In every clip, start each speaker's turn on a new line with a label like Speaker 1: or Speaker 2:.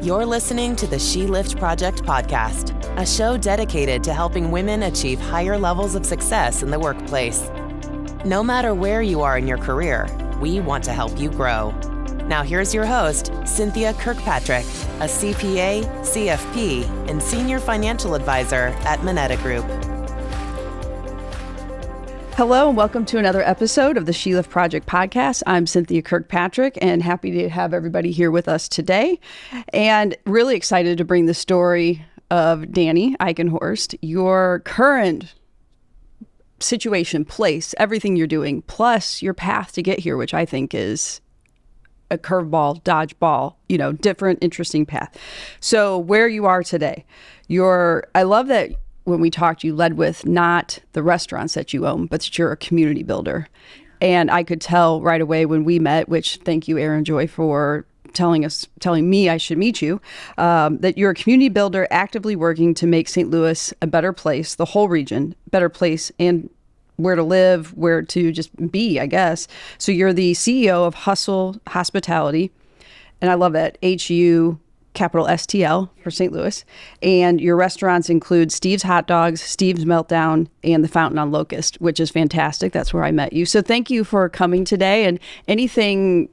Speaker 1: You're listening to the She Lift Project podcast, a show dedicated to helping women achieve higher levels of success in the workplace. No matter where you are in your career, we want to help you grow. Now here's your host, Cynthia Kirkpatrick, a CPA, CFP, and Senior Financial Advisor at Moneta Group.
Speaker 2: Hello and welcome to another episode of the She Lift Project podcast. I'm Cynthia Kirkpatrick and happy to have everybody here with us today. And really excited to bring the story of Danni Eickenhorst, your current situation, place, everything you're doing, plus your path to get here, which I think is a curveball, dodgeball, different, interesting path. So where you are today, I love that when we talked, you led with not the restaurants that you own, but that you're a community builder. And I could tell right away when we met, which thank you, Aaron Joy, for telling me I should meet you, that you're a community builder actively working to make St. Louis a better place, the whole region, better place, and where to live, where to just be, I guess. So you're the CEO of HuSTL Hospitality. And I love that, HU capital STL for St. Louis. And your restaurants include Steve's Hot Dogs, Steve's Meltdown, and the Fountain on Locust, which is fantastic. That's where I met you. So thank you for coming today. And anything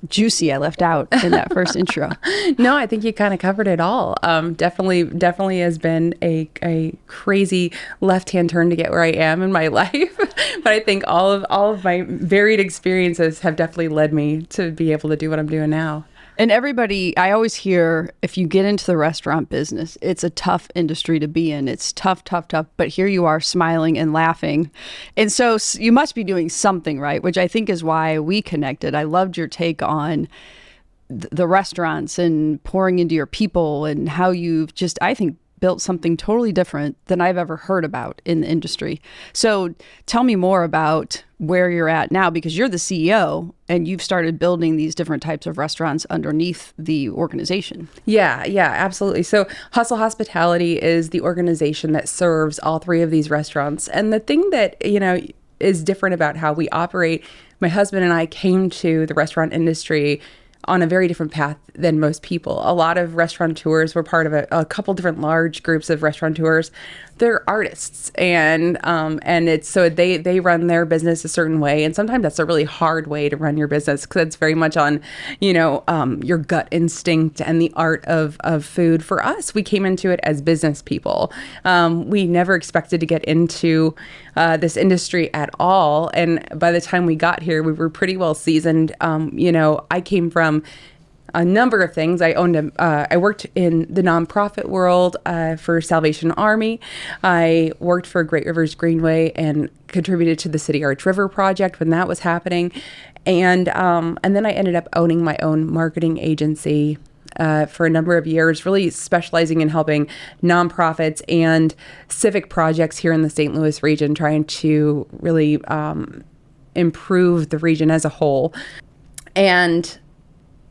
Speaker 2: juicy I left out in that first intro?
Speaker 3: No, I think you kind of covered it all. Definitely has been a crazy left-hand turn to get where I am in my life. But I think all of my varied experiences have definitely led me to be able to do what I'm doing now.
Speaker 2: And everybody, I always hear, if you get into the restaurant business, it's a tough industry to be in. It's tough. But here you are smiling and laughing. And so you must be doing something right, which I think is why we connected. I loved your take on the restaurants and pouring into your people and how you've just, I think, built something totally different than I've ever heard about in the industry. So tell me more about where you're at now, because you're the CEO and you've started building these different types of restaurants underneath the organization.
Speaker 3: Yeah, absolutely. So HuSTL Hospitality is the organization that serves all three of these restaurants. And the thing that, is different about how we operate, my husband and I came to the restaurant industry on a very different path than most people. A lot of restaurateurs were part of a couple different large groups of restaurateurs. They're artists, and it's so they run their business a certain way, and sometimes that's a really hard way to run your business because it's very much on your gut instinct and the art of food. For us, we came into it as business people. We never expected to get into this industry at all, and by the time we got here, we were pretty well seasoned. I came from a number of things. I worked in the nonprofit world for Salvation Army. I worked for Great Rivers Greenway and contributed to the City Arch River project when that was happening. And then I ended up owning my own marketing agency for a number of years, really specializing in helping nonprofits and civic projects here in the St. Louis region, trying to really improve the region as a whole. And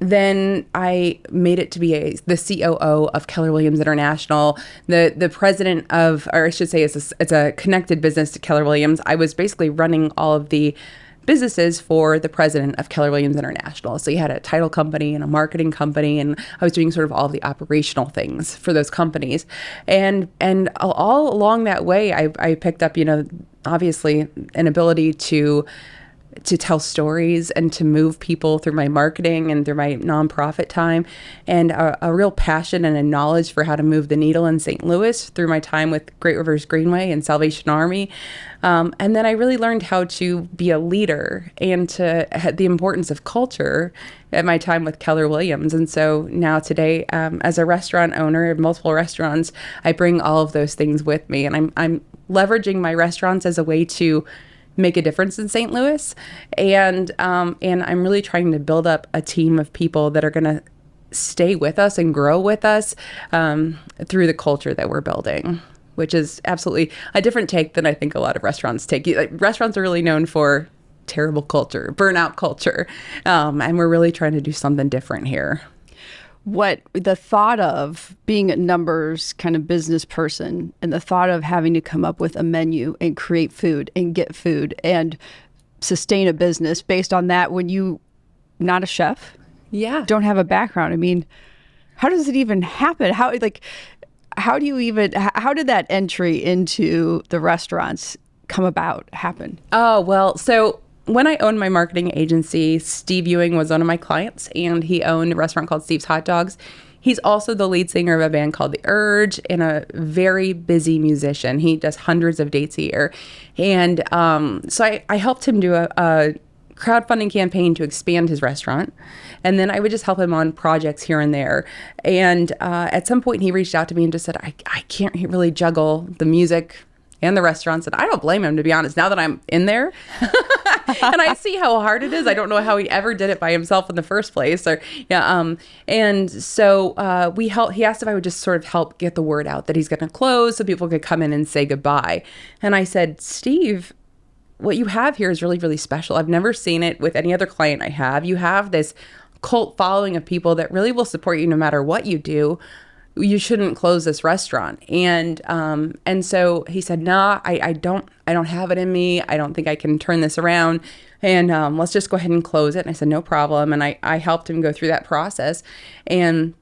Speaker 3: then I made it to be the COO of Keller Williams International, the president of, or I should say it's a connected business to Keller Williams. I was basically running all of the businesses for the president of Keller Williams International. So you had a title company and a marketing company, and I was doing sort of all of the operational things for those companies. And all along that way, I picked up, obviously an ability to tell stories and to move people through my marketing and through my nonprofit time, and a real passion and a knowledge for how to move the needle in St. Louis through my time with Great Rivers Greenway and Salvation Army. And then I really learned how to be a leader and the importance of culture at my time with Keller Williams. And so now today, as a restaurant owner of multiple restaurants, I bring all of those things with me, and I'm leveraging my restaurants as a way to make a difference in St. Louis. And I'm really trying to build up a team of people that are going to stay with us and grow with us through the culture that we're building, which is absolutely a different take than I think a lot of restaurants take. Restaurants are really known for terrible culture, burnout culture. And we're really trying to do something different here.
Speaker 2: What the thought of being a numbers kind of business person and the thought of having to come up with a menu and create food and get food and sustain a business based on that when you not a chef, don't have a background. I mean, how does it even happen? How do you even, how did that entry into the restaurants come about, happen?
Speaker 3: Oh, well, so when I owned my marketing agency, Steve Ewing was one of my clients, and he owned a restaurant called Steve's Hot Dogs. He's also the lead singer of a band called The Urge and a very busy musician. He does hundreds of dates a year. And so I helped him do a crowdfunding campaign to expand his restaurant. And then I would just help him on projects here and there. And at some point he reached out to me and just said, I can't really juggle the music and the restaurants. And I don't blame him, to be honest, now that I'm in there. And I see how hard it is. I don't know how he ever did it by himself in the first place. And so he asked if I would just sort of help get the word out that he's going to close so people could come in and say goodbye. And I said, Steve, what you have here is really, really special. I've never seen it with any other client I have. You have this cult following of people that really will support you no matter what you do. You shouldn't close this restaurant. And so he said, nah, I don't have it in me. I don't think I can turn this around. And let's just go ahead and close it. And I said, no problem. And I helped him go through that process. And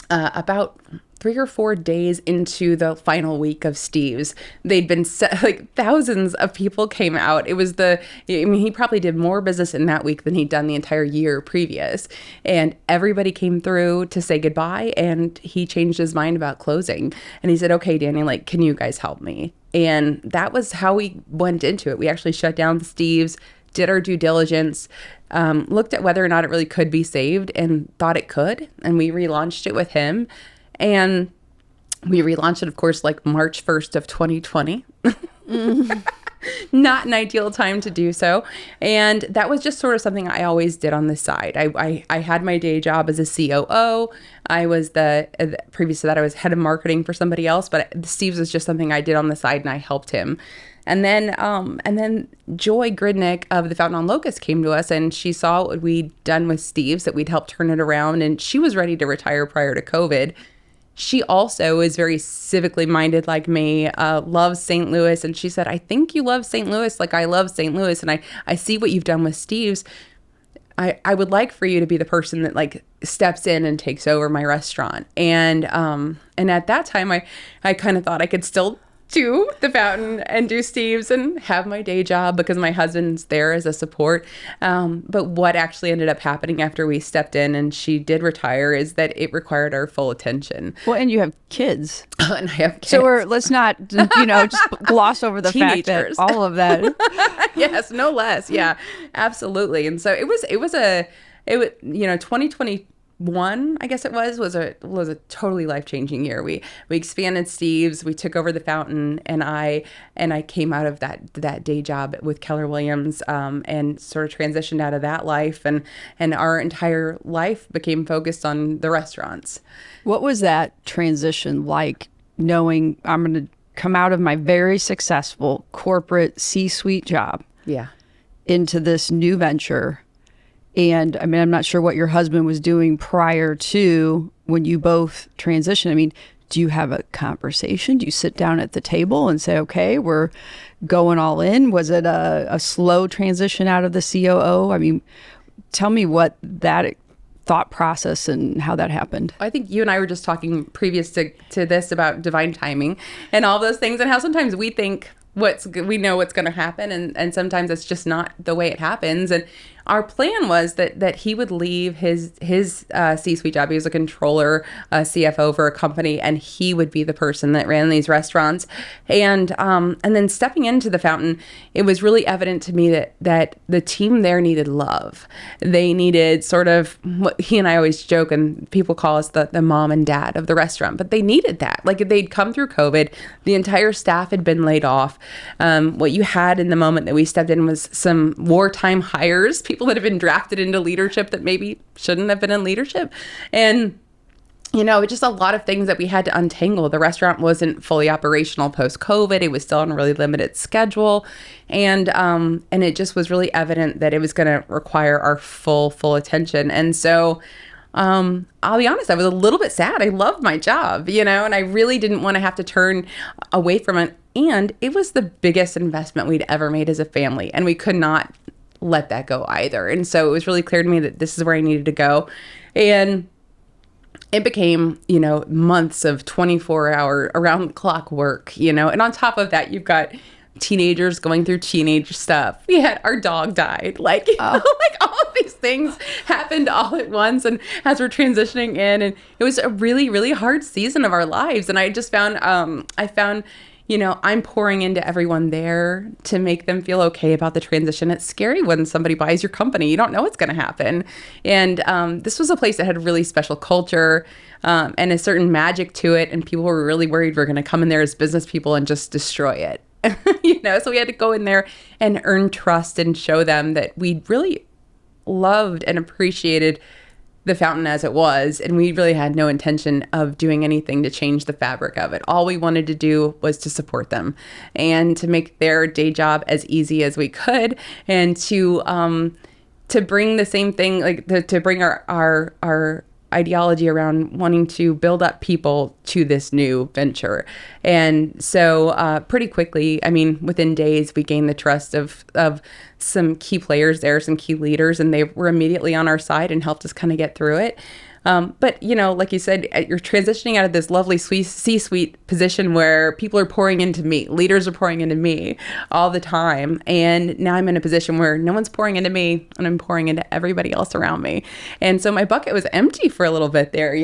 Speaker 3: about 3 or 4 days into the final week of Steve's, they'd been thousands of people came out. It was he probably did more business in that week than he'd done the entire year previous. And everybody came through to say goodbye, and he changed his mind about closing. And he said, okay, Danny, can you guys help me? And that was how we went into it. We actually shut down Steve's, did our due diligence, looked at whether or not it really could be saved, and thought it could. And we relaunched it with him. And we relaunched it, of course, March 1st of 2020. Not an ideal time to do so. And that was just sort of something I always did on the side. I had my day job as a COO. I was previous to that, I was head of marketing for somebody else, but Steve's was just something I did on the side, and I helped him. And then Joy Gridnick of the Fountain on Locust came to us, and she saw what we'd done with Steve's, that we'd helped turn it around, and she was ready to retire prior to COVID. She also is very civically minded like me, loves St. Louis. And she said, I think you love St. Louis like I love St. Louis. And I see what you've done with Steve's. I would like for you to be the person that steps in and takes over my restaurant. And at that time, I kind of thought I could still do the Fountain and do Steve's and have my day job because my husband's there as a support. But what actually ended up happening after we stepped in and she did retire is that it required our full attention.
Speaker 2: Well, and you have kids.
Speaker 3: And I have kids.
Speaker 2: So let's not, just gloss over the fact that all of that.
Speaker 3: Yes, no less. Yeah, absolutely. And so it was 2021, I guess it was a totally life-changing year. We expanded Steve's, we took over the Fountain, and I came out of that day job with Keller Williams, and sort of transitioned out of that life, and our entire life became focused on the restaurants.
Speaker 2: What was that transition like, knowing I'm going to come out of my very successful corporate C-suite job, into this new venture? And I mean, I'm not sure what your husband was doing prior to when you both transitioned. Do you have a conversation? Do you sit down at the table and say, okay, we're going all in? Was it a slow transition out of the COO? Tell me what that thought process and how that happened.
Speaker 3: I think you and I were just talking previous to this about divine timing and all those things, and how sometimes we think we know what's going to happen, and sometimes it's just not the way it happens. And our plan was that he would leave his C-suite job. He was a controller, CFO for a company, and he would be the person that ran these restaurants. And then stepping into the Fountain, it was really evident to me that the team there needed love. They needed sort of what he and I always joke, and people call us the mom and dad of the restaurant, but they needed that. They'd come through COVID, the entire staff had been laid off. What you had in the moment that we stepped in was some wartime hires, people that have been drafted into leadership that maybe shouldn't have been in leadership. And, just a lot of things that we had to untangle. The restaurant wasn't fully operational post-COVID. It was still on a really limited schedule. And it just was really evident that it was going to require our full attention. And so I'll be honest, I was a little bit sad. I loved my job, and I really didn't want to have to turn away from it. And it was the biggest investment we'd ever made as a family, and we could not let that go either. And so it was really clear to me that this is where I needed to go. And it became, months of 24-hour around the clock work, and on top of that, you've got teenagers going through teenage stuff. We had our dog died, like all of these things happened all at once. And as we're transitioning in, and it was a really, really hard season of our lives. And I just found, I'm pouring into everyone there to make them feel okay about the transition. It's scary when somebody buys your company. You don't know what's going to happen. And this was a place that had a really special culture and a certain magic to it. And people were really worried we're going to come in there as business people and just destroy it. So we had to go in there and earn trust and show them that we really loved and appreciated the fountain as it was, and we really had no intention of doing anything to change the fabric of it. All we wanted to do was to support them and to make their day job as easy as we could, and to bring the same thing, like to bring our ideology around wanting to build up people to this new venture. And so pretty quickly, within days, we gained the trust of some key players there, some key leaders, and they were immediately on our side and helped us kind of get through it. But, like you said, you're transitioning out of this lovely C-suite position where people are pouring into me, leaders are pouring into me all the time. And now I'm in a position where no one's pouring into me and I'm pouring into everybody else around me. And so my bucket was empty for a little bit there,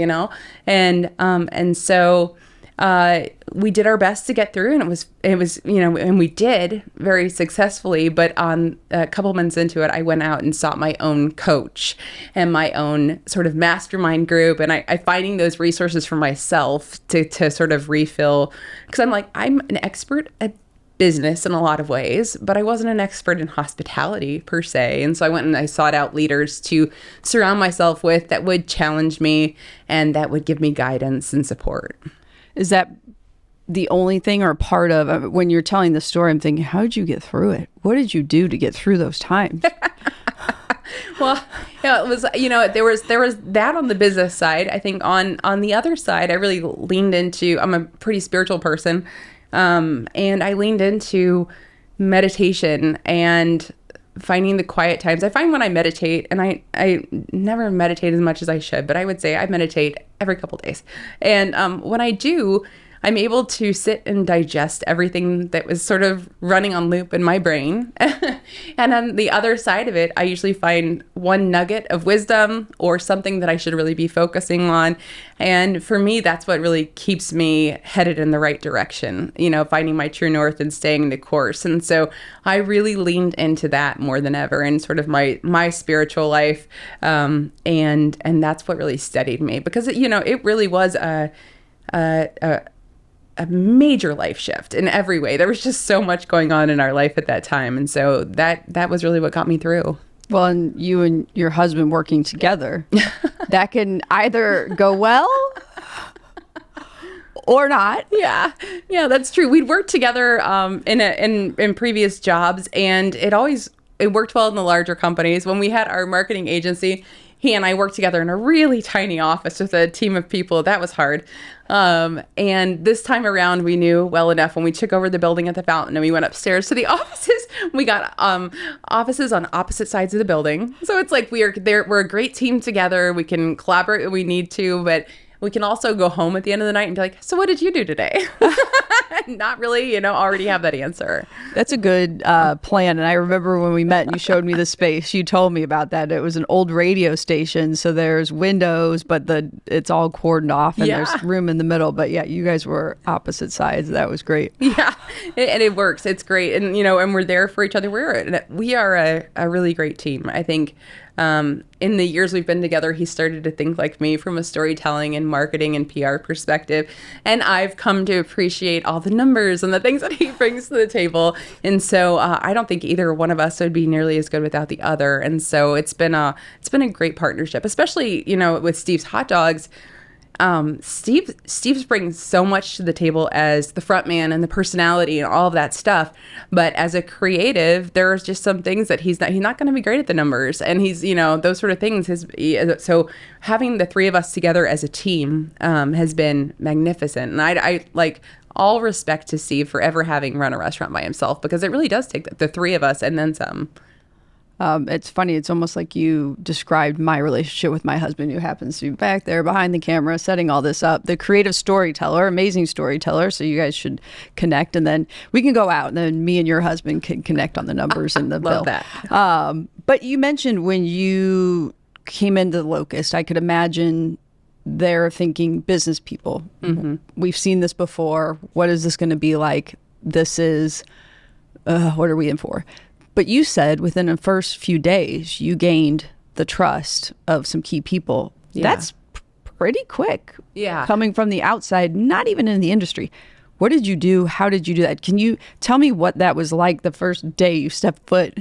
Speaker 3: and so we did our best to get through, and it was, and we did very successfully. But on a couple months into it, I went out and sought my own coach and my own sort of mastermind group. And I finding those resources for myself to sort of refill, because I'm an expert at business in a lot of ways, but I wasn't an expert in hospitality per se. And so I went and I sought out leaders to surround myself with that would challenge me and that would give me guidance and support.
Speaker 2: Is that the only thing, or part of, when you're telling the story, I'm thinking, how did you get through it? What did you do to get through those times?
Speaker 3: Well, it was, there was that on the business side. I think on the other side, I really leaned into, I'm a pretty spiritual person. And I leaned into meditation and finding the quiet times. I find when I meditate, and I never meditate as much as I should, but I would say I meditate every couple days. And when I do, I'm able to sit and digest everything that was sort of running on loop in my brain. And on the other side of it, I usually find one nugget of wisdom or something that I should really be focusing on. And for me, that's what really keeps me headed in the right direction, finding my true north and staying the course. And so I really leaned into that more than ever in sort of my spiritual life. And that's what really steadied me, because, it really was a major life shift in every way. There was just so much going on in our life at that time. And so that was really what got me through.
Speaker 2: Well, and you and your husband working together, that can either go well or not.
Speaker 3: Yeah, that's true. We'd worked together in previous jobs, and it worked well in the larger companies. When we had our marketing agency, he and I worked together in a really tiny office with a team of people. That was hard. And this time around, we knew well enough when we took over the building at the Fountain and we went upstairs to the offices. We got offices on opposite sides of the building. So it's like we're a great team together. We can collaborate when we need to, but we can also go home at the end of the night and be like, so what did you do today? Not really, already have that answer.
Speaker 2: That's a good plan. And I remember when we met and you showed me the space, you told me about that. It was an old radio station. So there's windows, but it's all cordoned off and there's room in the middle. But yeah, you guys were opposite sides. That was great.
Speaker 3: Yeah, and it works. It's great. And, and we're there for each other. We are a really great team. I think in the years we've been together, he started to think like me from a storytelling and marketing and PR perspective. And I've come to appreciate all the numbers and the things that he brings to the table. And so I don't think either one of us would be nearly as good without the other. And so it's been a great partnership, especially, with Steve's Hot Dogs. Steve brings so much to the table as the front man and the personality and all of that stuff. But as a creative, there's just some things that he's not going to be great at the numbers. And he's, those sort of things. So having the three of us together as a team has been magnificent. And I like all respect to Steve for ever having run a restaurant by himself, because it really does take the three of us and then some.
Speaker 2: It's funny. It's almost like you described my relationship with my husband, who happens to be back there behind the camera, setting all this up. The creative storyteller, amazing storyteller. So you guys should connect, and then we can go out, and then me and your husband can connect on the numbers and the bill.
Speaker 3: Love that.
Speaker 2: But you mentioned when you came into Locust, I could imagine they're thinking business people. Mm-hmm. We've seen this before. What is this going to be like? This is, what are we in for? But you said within the first few days, you gained the trust of some key people. Yeah. That's pretty quick.
Speaker 3: Yeah.
Speaker 2: Coming from the outside, not even in the industry. What did you do? How did you do that? Can you tell me what that was like the first day you stepped foot?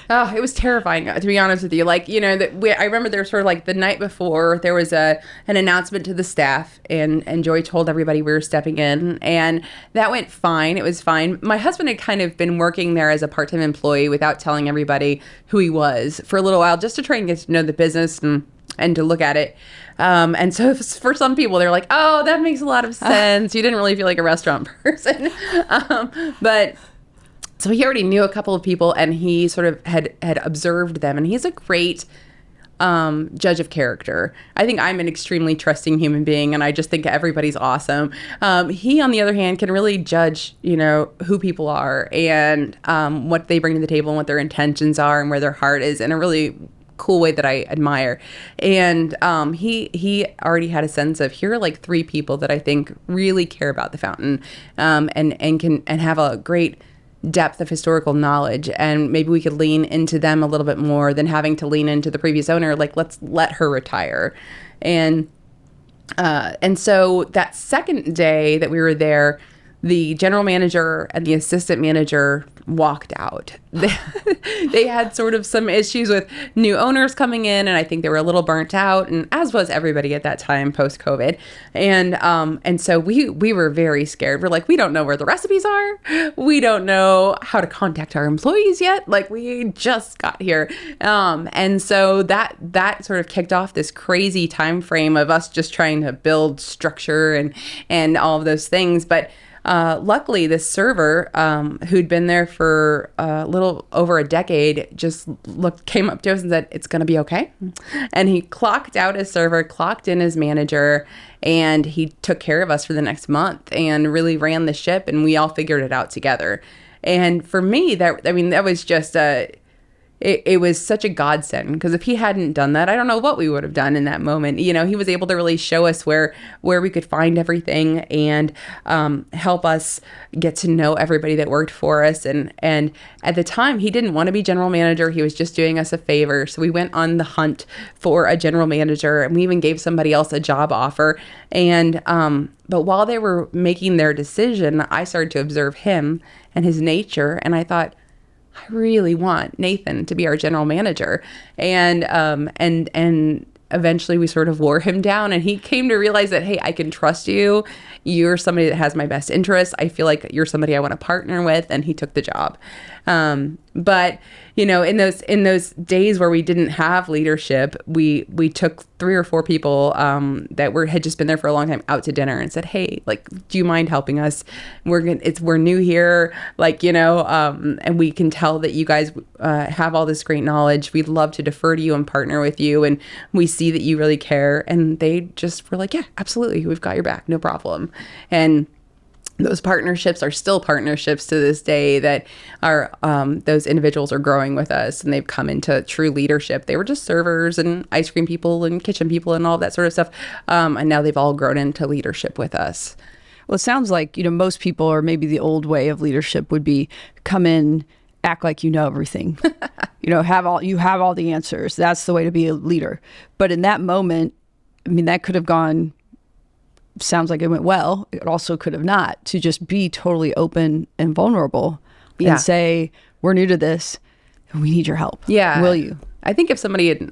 Speaker 3: Oh, it was terrifying, to be honest with you. Like, you know, I remember there was sort of like the night before, there was an announcement to the staff, and Joy told everybody we were stepping in, and that went fine. It was fine. My husband had kind of been working there as a part-time employee without telling everybody who he was for a little while, just to try and get to know the business and to look at it. And so for some people, they're like, oh, that makes a lot of sense. You didn't really feel like a restaurant person. But so he already knew a couple of people, and he sort of had observed them, and he's a great judge of character. I think I'm an extremely trusting human being, and I just think everybody's awesome. He, on the other hand, can really judge, you know, who people are and what they bring to the table and what their intentions are and where their heart is in a really cool way that I admire. And he already had a sense of, here are like 3 people that I think really care about the fountain, and can have a great depth of historical knowledge, and maybe we could lean into them a little bit more than having to lean into the previous owner. Like, let's let her retire. And so that second day that we were there, the general manager and the assistant manager walked out. They had sort of some issues with new owners coming in, and I think they were a little burnt out, and as was everybody at that time post-COVID. And so we were very scared. We're like, we don't know where the recipes are. We don't know how to contact our employees yet. Like, we just got here. And so that sort of kicked off this crazy time frame of us just trying to build structure and all of those things. But luckily, this server, who'd been there for a little over a decade, just came up to us and said, it's going to be okay. And he clocked out his server, clocked in his manager, and he took care of us for the next month and really ran the ship, and we all figured it out together. And for me, that was just it was such a godsend, because if he hadn't done that, I don't know what we would have done in that moment. You know, he was able to really show us where we could find everything, and help us get to know everybody that worked for us. And at the time, he didn't want to be general manager. He was just doing us a favor. So we went on the hunt for a general manager, and we even gave somebody else a job offer. And but while they were making their decision, I started to observe him and his nature, and I thought, I really want Nathan to be our general manager. And eventually we sort of wore him down, and he came to realize that, hey, I can trust you. You're somebody that has my best interests. I feel like you're somebody I want to partner with. And he took the job. But, you know, in those days where we didn't have leadership, we took 3 or 4 people that had just been there for a long time out to dinner and said, hey, like, do you mind helping us? We're new here, like, you know, and we can tell that you guys have all this great knowledge. We'd love to defer to you and partner with you, and we see that you really care. And they just were like, yeah, absolutely, we've got your back, no problem. And those partnerships are still partnerships to this day, that are those individuals are growing with us, and they've come into true leadership. They were just servers and ice cream people and kitchen people and all that sort of stuff. And now they've all grown into leadership with us.
Speaker 2: Well, it sounds like, you know, most people, or maybe the old way of leadership would be come in, act like you know everything. You know, have all the answers. That's the way to be a leader. But in that moment, I mean, that could have gone, sounds like it went well. It also could have not. To just be totally open and vulnerable, and say, we're new to this, and we need your help.
Speaker 3: Yeah.
Speaker 2: Will you?
Speaker 3: I think if somebody had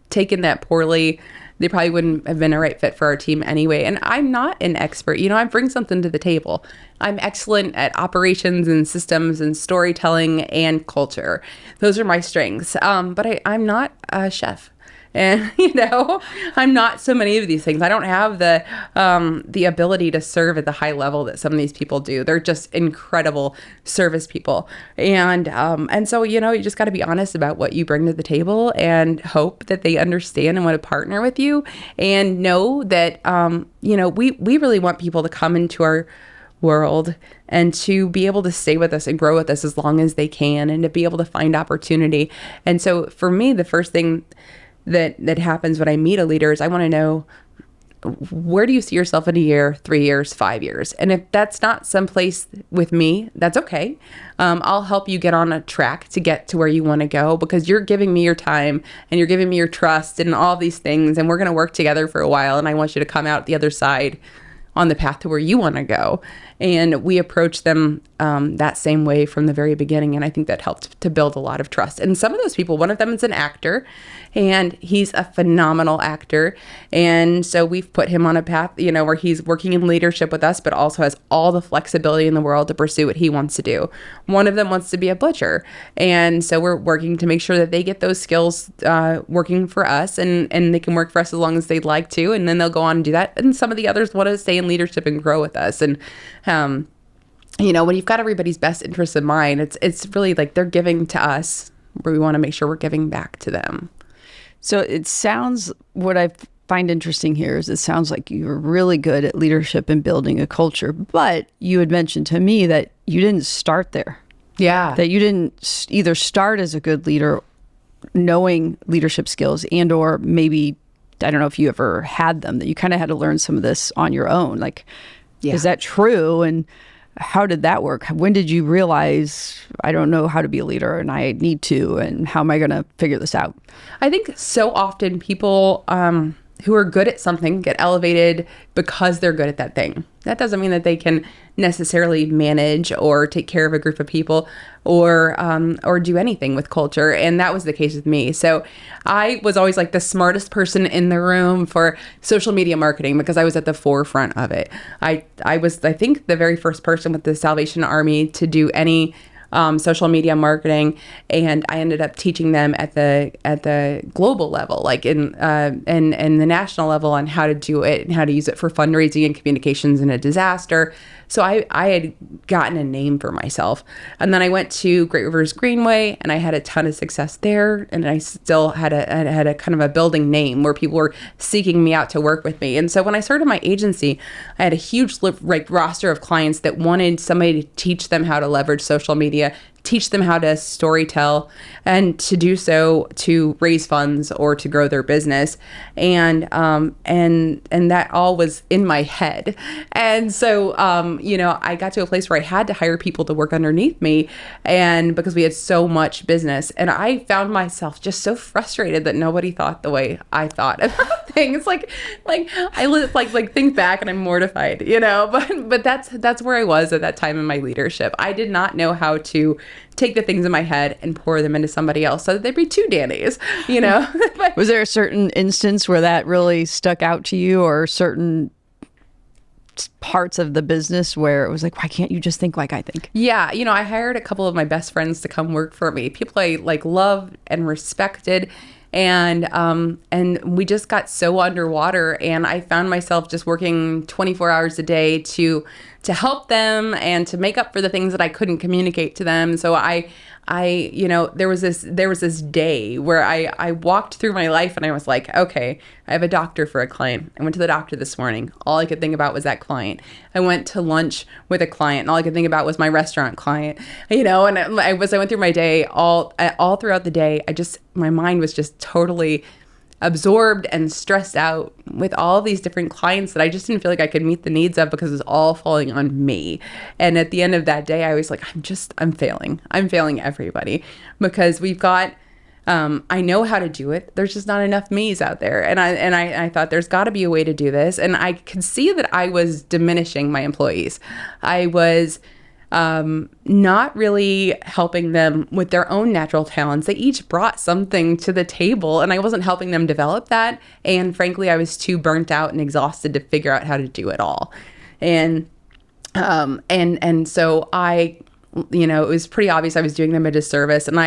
Speaker 3: taken that poorly, they probably wouldn't have been a right fit for our team anyway. And I'm not an expert. You know, I bring something to the table. I'm excellent at operations and systems and storytelling and culture. Those are my strengths. But I'm not a chef. And, I'm not so many of these things. I don't have the ability to serve at the high level that some of these people do. They're just incredible service people. And so, you just got to be honest about what you bring to the table and hope that they understand and want to partner with you, and know that, we really want people to come into our world and to be able to stay with us and grow with us as long as they can, and to be able to find opportunity. And so for me, the first thing that happens when I meet a leader is I want to know, where do you see yourself in a year, 3 years, 5 years? And if that's not someplace with me, that's okay. I'll help you get on a track to get to where you want to go, because you're giving me your time and you're giving me your trust and all these things. And we're going to work together for a while. And I want you to come out the other side on the path to where you want to go. And we approach them that same way from the very beginning. And I think that helped to build a lot of trust. And some of those people, one of them is an actor, and he's a phenomenal actor. And so we've put him on a path, where he's working in leadership with us, but also has all the flexibility in the world to pursue what he wants to do. One of them wants to be a butcher. And so we're working to make sure that they get those skills working for us, and they can work for us as long as they'd like to. And then they'll go on and do that. And some of the others want to stay in leadership and grow with us. And when you've got everybody's best interests in mind, it's really like they're giving to us, where we want to make sure we're giving back to them.
Speaker 2: So it sounds, what I find interesting here is it sounds like you're really good at leadership and building a culture, but you had mentioned to me that you didn't start there.
Speaker 3: Yeah.
Speaker 2: That you didn't either start as a good leader, knowing leadership skills, and or maybe, I don't know if you ever had them, that you kind of had to learn some of this on your own. Like, is that true? And how did that work? When did you realize, I don't know how to be a leader and I need to, and how am I going to figure this out?
Speaker 3: I think so often people who are good at something get elevated because they're good at that thing. That doesn't mean that they can necessarily manage or take care of a group of people or do anything with culture. And that was the case with me. So I was always like the smartest person in the room for social media marketing because I was at the forefront of it. I was, I think, the very first person with the Salvation Army to do any social media marketing, and I ended up teaching them at the global level, like in the national level, on how to do it and how to use it for fundraising and communications in a disaster. So I had gotten a name for myself. And then I went to Great Rivers Greenway and I had a ton of success there. And I still had a kind of a building name where people were seeking me out to work with me. And so when I started my agency, I had a huge roster of clients that wanted somebody to teach them how to leverage social media, teach them how to storytell, and to do so to raise funds or to grow their business. And that all was in my head. And so, I got to a place where I had to hire people to work underneath me, and because we had so much business, and I found myself just so frustrated that nobody thought the way I thought about things. Like I think back and I'm mortified, but that's where I was at that time in my leadership. I did not know how to take the things in my head and pour them into somebody else so that there'd be two Dannys,
Speaker 2: Was there a certain instance where that really stuck out to you, or certain parts of the business where it was like, why can't you just think like I think?
Speaker 3: Yeah. I hired a couple of my best friends to come work for me, people I loved and respected. And we just got so underwater, and I found myself just working 24 hours a day to help them and to make up for the things that I couldn't communicate to them. So there was this day where I walked through my life and I was like, okay, I have a doctor for a client. I went to the doctor this morning. All I could think about was that client. I went to lunch with a client, and all I could think about was my restaurant client, and I went through my day all throughout the day. My mind was just totally absorbed and stressed out with all these different clients that I just didn't feel like I could meet the needs of because it was all falling on me. And at the end of that day, I was like, I'm failing. I'm failing everybody because we've got, I know how to do it. There's just not enough me's out there. And I thought there's got to be a way to do this. And I could see that I was diminishing my employees. I was not really helping them with their own natural talents. They each brought something to the table, and I wasn't helping them develop that. And frankly, I was too burnt out and exhausted to figure out how to do it all. And so it was pretty obvious I was doing them a disservice. And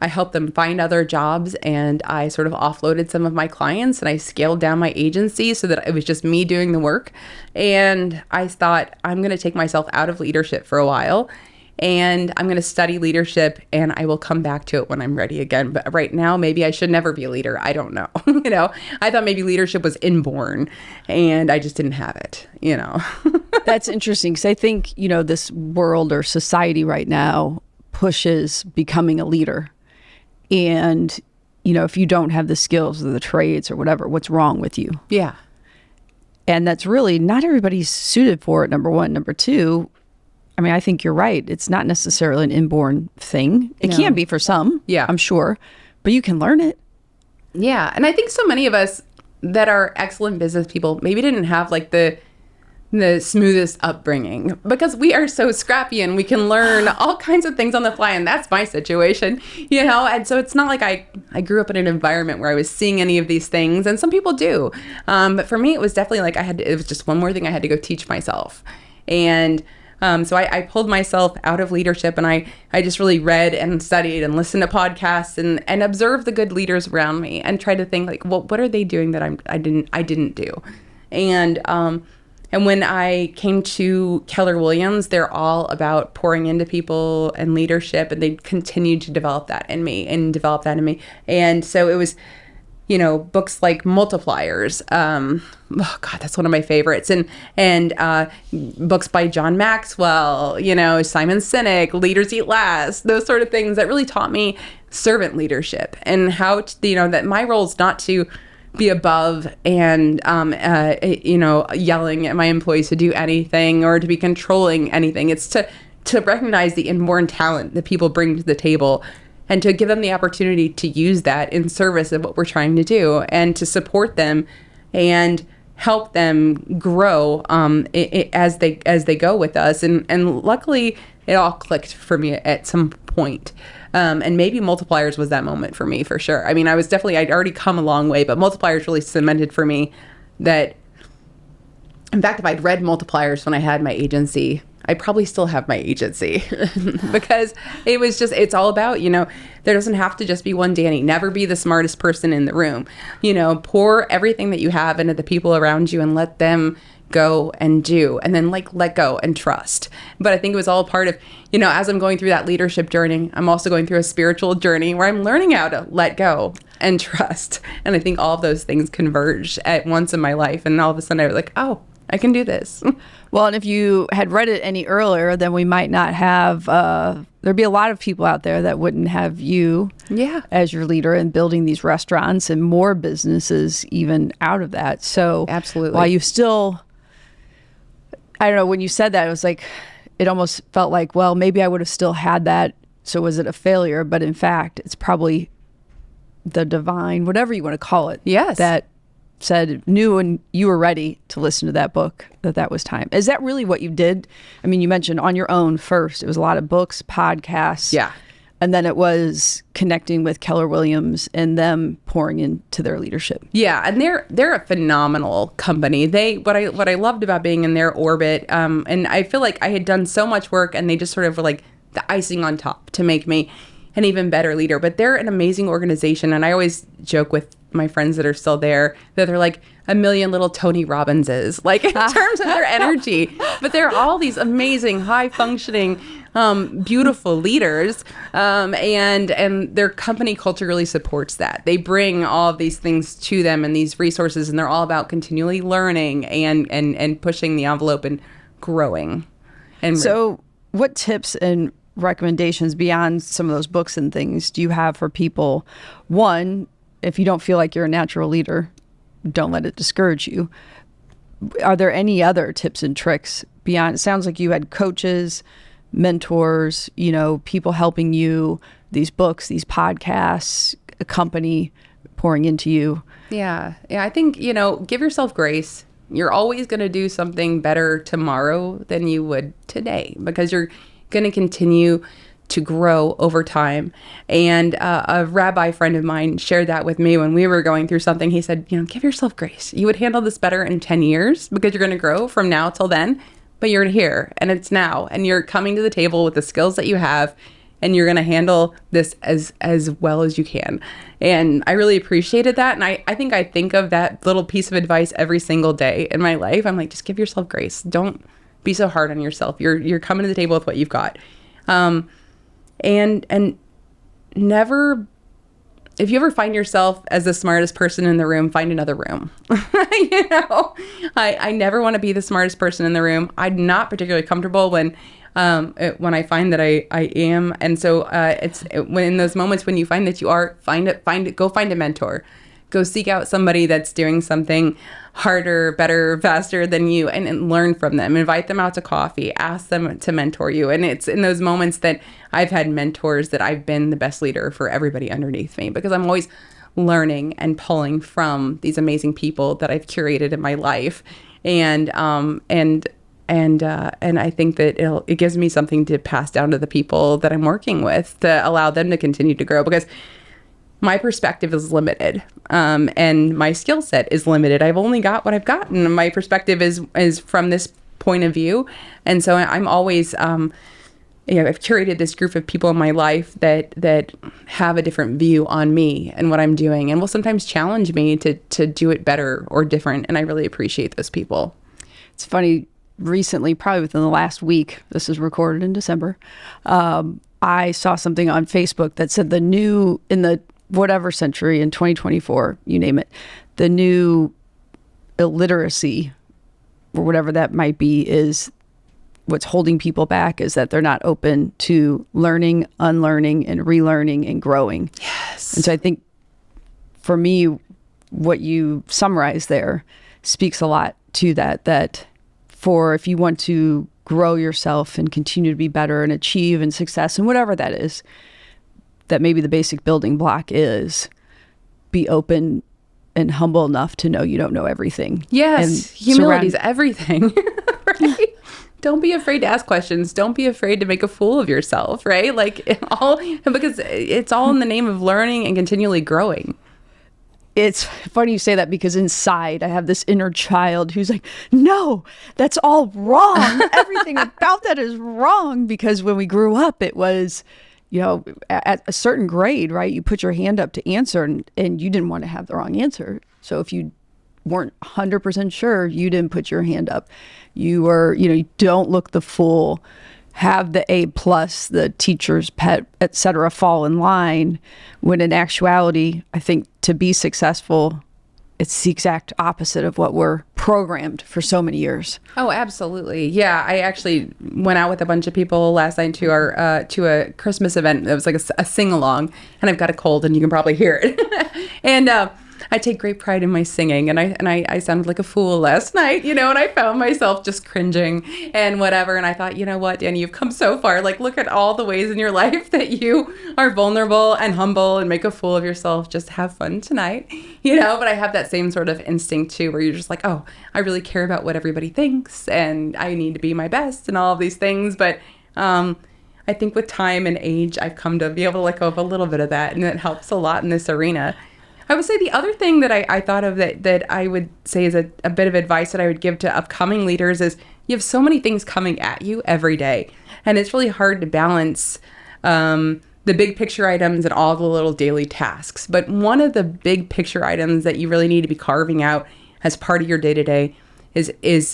Speaker 3: I helped them find other jobs, and I sort of offloaded some of my clients, and I scaled down my agency so that it was just me doing the work. And I thought, I'm going to take myself out of leadership for a while, and I'm going to study leadership, and I will come back to it when I'm ready again. But right now, maybe I should never be a leader. I don't know. I thought maybe leadership was inborn, and I just didn't have it,
Speaker 2: That's interesting, because I think, this world or society right now pushes becoming a leader. And, if you don't have the skills or the trades or whatever, what's wrong with you?
Speaker 3: Yeah.
Speaker 2: And that's really not everybody's suited for it, number one. Number two, I mean, I think you're right. It's not necessarily an inborn thing. It can be for some,
Speaker 3: yeah,
Speaker 2: I'm sure, but you can learn it.
Speaker 3: Yeah. And I think so many of us that are excellent business people maybe didn't have like the smoothest upbringing, because we are so scrappy and we can learn all kinds of things on the fly. And that's my situation, and so it's not like I grew up in an environment where I was seeing any of these things, and some people do. But for me, it was definitely like it was just one more thing I had to go teach myself. And so I pulled myself out of leadership, and I just really read and studied and listened to podcasts and observed the good leaders around me and tried to think like, well, what are they doing that I didn't do? And when I came to Keller Williams, they're all about pouring into people and leadership, and they continued to develop that in me. And so it was, books like Multipliers. Oh God, that's one of my favorites. And books by John Maxwell, Simon Sinek, Leaders Eat Last, those sort of things that really taught me servant leadership and how to, that my role is not to be above and, yelling at my employees to do anything or to be controlling anything. It's to recognize the inborn talent that people bring to the table and to give them the opportunity to use that in service of what we're trying to do, and to support them and help them grow as they go with us. And luckily, it all clicked for me at some point. And maybe Multipliers was that moment for me, for sure. I mean, I'd already come a long way, but Multipliers really cemented for me that, in fact, if I'd read Multipliers when I had my agency, I probably still have my agency because it's all about, there doesn't have to just be one Danny. Never be the smartest person in the room. Pour everything that you have into the people around you and let them go and do, and then let go and trust. But I think it was all part of, as I'm going through that leadership journey, I'm also going through a spiritual journey where I'm learning how to let go and trust. And I think all of those things converged at once in my life. And all of a sudden I was like, oh, I can do this.
Speaker 2: Well, and if you had read it any earlier, then we might not have, there'd be a lot of people out there that wouldn't have you as your leader in building these restaurants and more businesses even out of that. So
Speaker 3: absolutely.
Speaker 2: While you still, I don't know, when you said that, it was like, it almost felt like, well, maybe I would have still had that. So was it a failure? But in fact, it's probably the divine, whatever you want to call it.
Speaker 3: Yes.
Speaker 2: That knew when you were ready to listen to that book, that was time. Is that really what you did? I mean, you mentioned on your own first. It was a lot of books, podcasts.
Speaker 3: Yeah.
Speaker 2: And then it was connecting with Keller Williams and them pouring into their leadership.
Speaker 3: Yeah, and they're a phenomenal company. What I loved about being in their orbit, and I feel like I had done so much work, and they just sort of were like the icing on top to make me an even better leader. But they're an amazing organization, and I always joke with my friends that are still there that they're like a million little Tony Robbinses, like in terms of their energy. But they're all these amazing, high functioning, beautiful leaders, and their company culture really supports that. They bring all of these things to them and these resources, and they're all about continually learning and pushing the envelope and growing. And
Speaker 2: so, what tips and recommendations beyond some of those books and things do you have for people? One, if you don't feel like you're a natural leader, don't let it discourage you. Are there any other tips and tricks beyond? It sounds like you had coaches, mentors, people helping you, these books, these podcasts, a company pouring into you.
Speaker 3: Yeah. I think, give yourself grace. You're always going to do something better tomorrow than you would today, because you're going to continue to grow over time. And a rabbi friend of mine shared that with me when we were going through something. He said, give yourself grace. You would handle this better in 10 years because you're going to grow from now till then, but you're here and it's now, and you're coming to the table with the skills that you have, and you're going to handle this as well as you can. And I really appreciated that. And I think of that little piece of advice every single day in my life. I'm like, just give yourself grace. Don't be so hard on yourself. You're coming to the table with what you've got. And never, if you ever find yourself as the smartest person in the room, find another room. I never want to be the smartest person in the room. I'm not particularly comfortable when I find that I am. And so when in those moments when you find that you are, go find a mentor. Go seek out somebody that's doing something harder, better, faster than you, and learn from them. Invite them out to coffee. Ask them to mentor you. And it's in those moments that I've had mentors that I've been the best leader for everybody underneath me, because I'm always learning and pulling from these amazing people that I've curated in my life. And I think that it gives me something to pass down to the people that I'm working with to allow them to continue to grow, because my perspective is limited, and my skill set is limited. I've only got what I've gotten. My perspective is from this point of view. And so I'm always, I've curated this group of people in my life that have a different view on me and what I'm doing, and will sometimes challenge me to do it better or different. And I really appreciate those people.
Speaker 2: It's funny, recently, probably within the last week, this is recorded in December, I saw something on Facebook that said in the whatever century, in 2024, you name it, the new illiteracy, or whatever that might be, is what's holding people back, is that they're not open to learning, unlearning, and relearning and growing.
Speaker 3: Yes.
Speaker 2: And so I think for me, what you summarized there speaks a lot to that for if you want to grow yourself and continue to be better and achieve and success and whatever that is, that maybe the basic building block is be open and humble enough to know you don't know everything.
Speaker 3: Yes, humility is everything. Right? Don't be afraid to ask questions. Don't be afraid to make a fool of yourself, right? Because it's all in the name of learning and continually growing.
Speaker 2: It's funny you say that, because inside I have this inner child who's like, no, that's all wrong. Everything about that is wrong. Because when we grew up, it was, at a certain grade, right, you put your hand up to answer, and you didn't want to have the wrong answer. So if you weren't 100% sure, you didn't put your hand up. You were, you don't look the fool, have the A+, the teacher's pet, etc., fall in line, when in actuality, I think to be successful, it's the exact opposite of what we're programmed for so many years.
Speaker 3: Oh, absolutely. Yeah, I actually went out with a bunch of people last night to a Christmas event. It was like a sing-along, and I've got a cold, and you can probably hear it. And I take great pride in my singing, and I sounded like a fool last night, and I found myself just cringing and whatever. And I thought, you know what, Danni, you've come so far. Like, look at all the ways in your life that you are vulnerable and humble and make a fool of yourself. Just have fun tonight, But I have that same sort of instinct too, where you're just like, oh, I really care about what everybody thinks, and I need to be my best and all of these things. But I think with time and age, I've come to be able to let go of a little bit of that, and it helps a lot in this arena. I would say the other thing that I thought of that I would say is a bit of advice that I would give to upcoming leaders is, you have so many things coming at you every day, and it's really hard to balance the big picture items and all the little daily tasks. But one of the big picture items that you really need to be carving out as part of your day-to-day is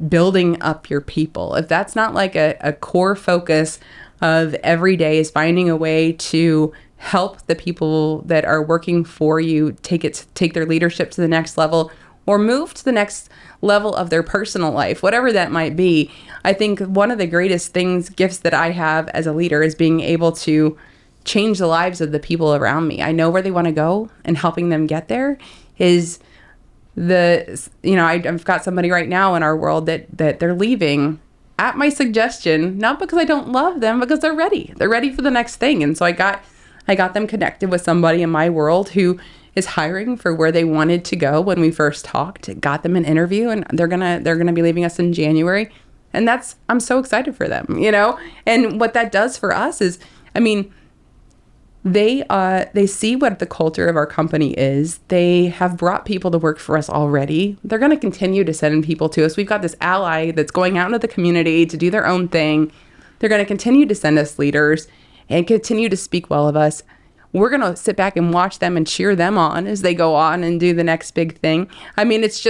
Speaker 3: building up your people. If that's not like a core focus of every day, is finding a way to help the people that are working for you take their leadership to the next level, or move to the next level of their personal life, whatever that might be. I think one of the greatest gifts that I have as a leader is being able to change the lives of the people around me. I know where they want to go, and helping them get there is I've got somebody right now in our world that they're leaving at my suggestion, not because I don't love them, because they're ready. They're ready for the next thing. And so I got them connected with somebody in my world who is hiring for where they wanted to go when we first talked. Got them an interview, and they're gonna be leaving us in January, and I'm so excited for them, And what that does for us is, they see what the culture of our company is. They have brought people to work for us already. They're going to continue to send people to us. We've got this ally that's going out into the community to do their own thing. They're going to continue to send us leaders. and continue to speak well of us, we're going to sit back and watch them and cheer them on as they go on and do the next big thing. I mean, it's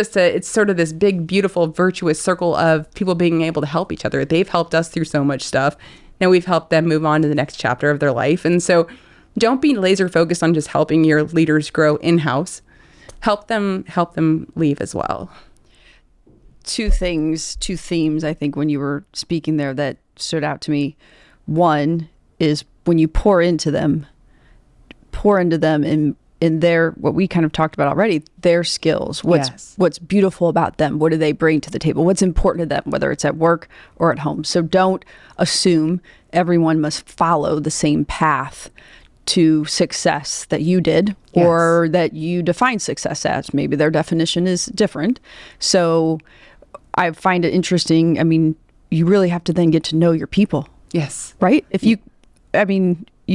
Speaker 3: sort of this big, beautiful, virtuous circle of people being able to help each other. They've helped us through so much stuff. Now we've helped them move on to the next chapter of their life. And so don't be laser focused on just helping your leaders grow in-house. Help them leave as well.
Speaker 2: Two themes, I think, when you were speaking there that stood out to me. One is when you pour into them in their, what we kind of talked about already, their skills, what's beautiful about them, what do they bring to the table, what's important to them, whether it's at work or at home. So don't assume everyone must follow the same path to success that you did, or that you define success as. Maybe their definition is different. So I find it interesting. I mean, you really have to then get to know your people.
Speaker 3: Yes.
Speaker 2: Right? You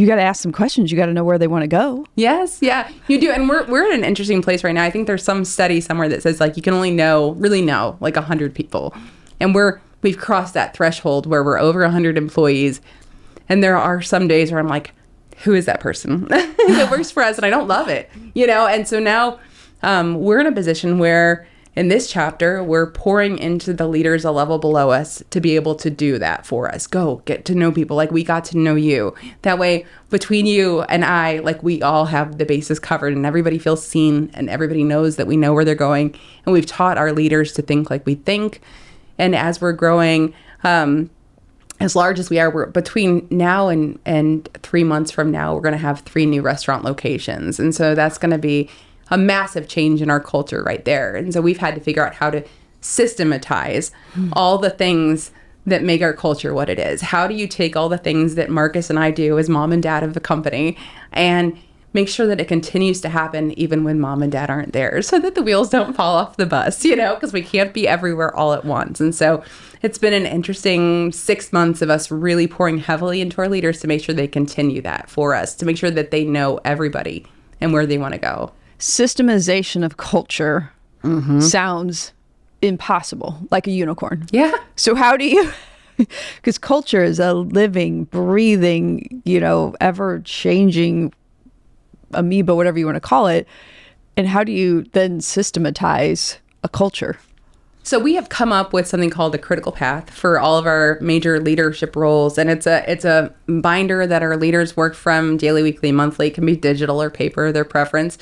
Speaker 2: got to ask some questions. You got to know where they want to go.
Speaker 3: Yes. Yeah, you do. And we're in an interesting place right now. I think there's some study somewhere that says like you can only really know like 100 people. And we've crossed that threshold where we're over 100 employees. And there are some days where I'm like, who is that person that works for us? And I don't love it, And so now we're in a position where in this chapter, we're pouring into the leaders a level below us to be able to do that for us. Go get to know people like we got to know you. That way, between you and I, like we all have the bases covered and everybody feels seen and everybody knows that we know where they're going. And we've taught our leaders to think like we think. And as we're growing, as large as we are, we're between now and 3 months from now, we're going to have 3 new restaurant locations. And so that's going to be a massive change in our culture right there. And so we've had to figure out how to systematize all the things that make our culture what it is. How do you take all the things that Marcus and I do as mom and dad of the company and make sure that it continues to happen even when mom and dad aren't there so that the wheels don't fall off the bus, because we can't be everywhere all at once. And so it's been an interesting 6 months of us really pouring heavily into our leaders to make sure they continue that for us, to make sure that they know everybody and where they want to go. Systemization
Speaker 2: of culture sounds impossible, like a unicorn.
Speaker 3: Yeah.
Speaker 2: So how do you, because culture is a living, breathing, ever-changing amoeba, whatever you want to call it. And how do you then systematize a culture?
Speaker 3: So we have come up with something called a critical path for all of our major leadership roles. And it's a binder that our leaders work from daily, weekly, monthly. It can be digital or paper, their preference.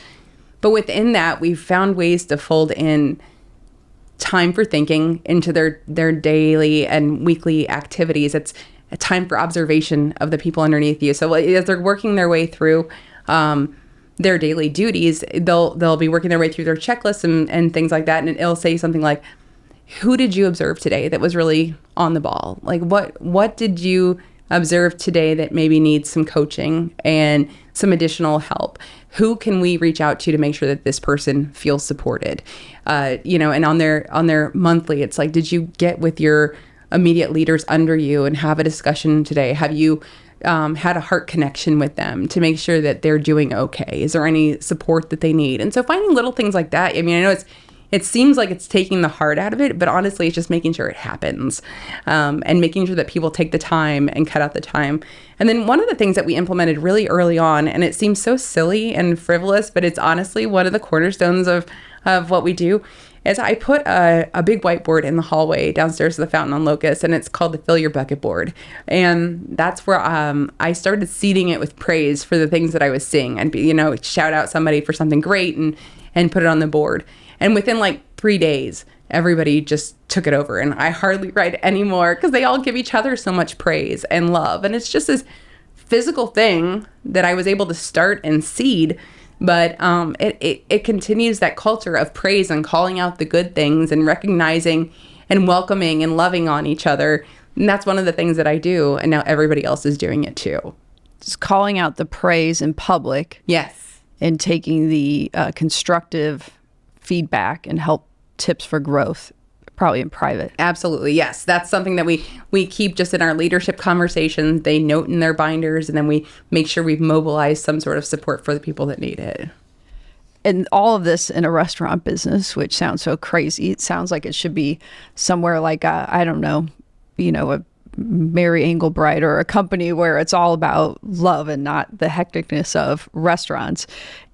Speaker 3: But within that, we've found ways to fold in time for thinking into their daily and weekly activities. It's a time for observation of the people underneath you. So as they're working their way through their daily duties, they'll be working their way through their checklists and things like that. And it'll say something like, who did you observe today that was really on the ball? Like what did you observe today that maybe needs some coaching and some additional help? Who can we reach out to make sure that this person feels supported? And on their monthly, it's like, did you get with your immediate leaders under you and have a discussion today? Have you had a heart connection with them to make sure that they're doing okay? Is there any support that they need? And so finding little things like that. I mean, I know it seems like it's taking the heart out of it, but honestly, it's just making sure it happens and making sure that people take the time and cut out the time. And then one of the things that we implemented really early on, and it seems so silly and frivolous, but it's honestly one of the cornerstones of what we do, is I put a big whiteboard in the hallway downstairs of the Fountain on Locust, and it's called the Fill Your Bucket Board. And that's where I started seeding it with praise for the things that I was seeing. And, shout out somebody for something great and put it on the board. And within like 3 days, everybody just took it over. And I hardly write anymore because they all give each other so much praise and love. And it's just this physical thing that I was able to start and seed. But it continues that culture of praise and calling out the good things and recognizing and welcoming and loving on each other. And that's one of the things that I do. And now everybody else is doing it too.
Speaker 2: Just calling out the praise in public.
Speaker 3: Yes.
Speaker 2: And taking the constructive feedback and help tips for growth, probably in private.
Speaker 3: Absolutely. Yes. That's something that we keep just in our leadership conversations. They note in their binders, and then we make sure we've mobilized some sort of support for the people that need it.
Speaker 2: And all of this in a restaurant business, which sounds so crazy. It sounds like it should be somewhere like, I don't know, a Mary Engelbreit or a company where it's all about love and not the hecticness of restaurants.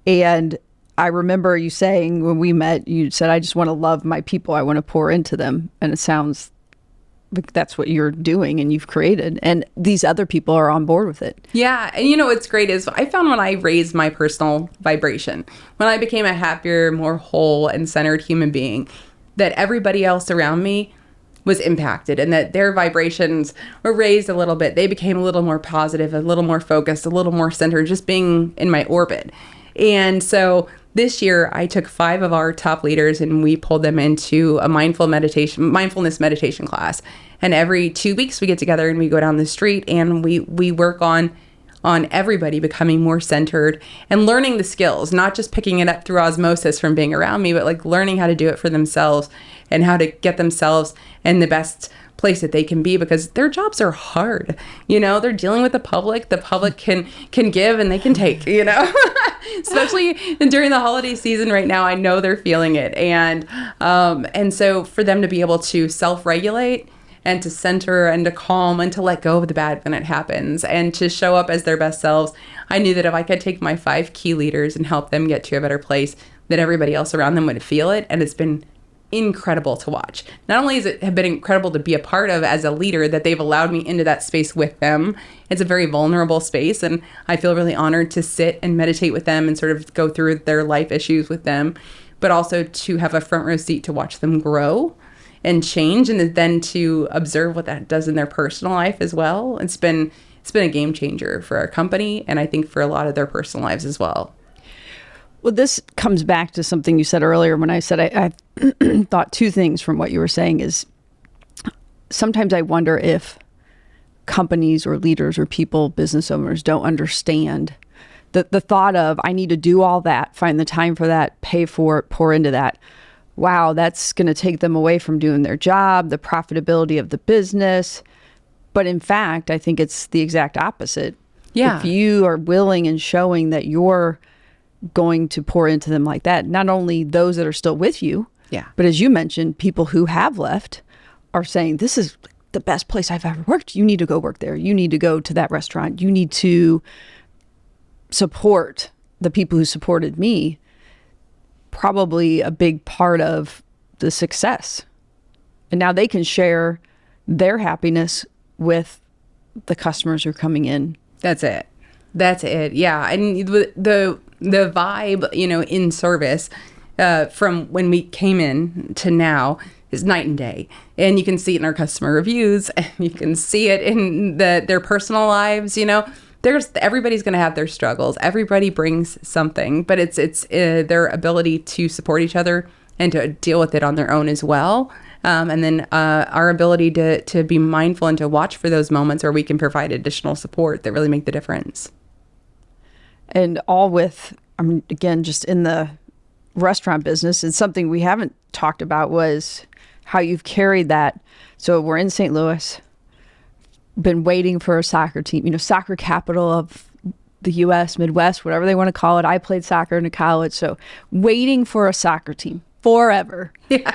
Speaker 2: And I remember you saying when we met, you said, I just want to love my people. I want to pour into them. And it sounds like that's what you're doing and you've created. And these other people are on board with it.
Speaker 3: Yeah. And what's great is I found when I raised my personal vibration, when I became a happier, more whole and centered human being, that everybody else around me was impacted and that their vibrations were raised a little bit. They became a little more positive, a little more focused, a little more centered, just being in my orbit. And so this year I took 5 of our top leaders and we pulled them into a mindfulness meditation class. And every 2 weeks we get together and we go down the street and we work on everybody becoming more centered and learning the skills, not just picking it up through osmosis from being around me, but like learning how to do it for themselves and how to get themselves in the best place that they can be, because their jobs are hard. They're dealing with the public. The public can give and they can take, especially during the holiday season right now. I know they're feeling it. And so for them to be able to self-regulate and to center and to calm and to let go of the bad when it happens and to show up as their best selves, I knew that if I could take my 5 key leaders and help them get to a better place, that everybody else around them would feel it. And it's been incredible to watch. Not only has it have been incredible to be a part of as a leader, that they've allowed me into that space with them. It's a very vulnerable space, and I feel really honored to sit and meditate with them and sort of go through their life issues with them, but also to have a front row seat to watch them grow and change, and then to observe what that does in their personal life as well. It's been a game changer for our company, and I think for a lot of their personal lives as well.
Speaker 2: Well, this comes back to something you said earlier when I said I thought 2 things from what you were saying is sometimes I wonder if companies or leaders or people, business owners, don't understand the thought of I need to do all that, find the time for that, pay for it, pour into that. Wow, that's going to take them away from doing their job, the profitability of the business. But in fact, I think it's the exact opposite.
Speaker 3: Yeah.
Speaker 2: If you are willing and showing that you're going to pour into them like that, not only those that are still with you, but as you mentioned, people who have left are saying, this is the best place I've ever worked. You need to go work there. You need to go to that restaurant. You need to support the people who supported me. Probably a big part of the success. And now they can share their happiness with the customers who are coming in.
Speaker 3: That's it. Yeah. And the vibe, in service, from when we came in to now is night and day. And you can see it in our customer reviews, and you can see it in their personal lives. Everybody's going to have their struggles. Everybody brings something, but it's their ability to support each other and to deal with it on their own as well. And then our ability to be mindful and to watch for those moments where we can provide additional support that really make the difference.
Speaker 2: And all with, again, just in the restaurant business, and something we haven't talked about was how you've carried that. So we're in St. Louis, been waiting for a soccer team, soccer capital of the U.S., Midwest, whatever they want to call it. I played soccer in college, so waiting for a soccer team forever.
Speaker 3: Yes.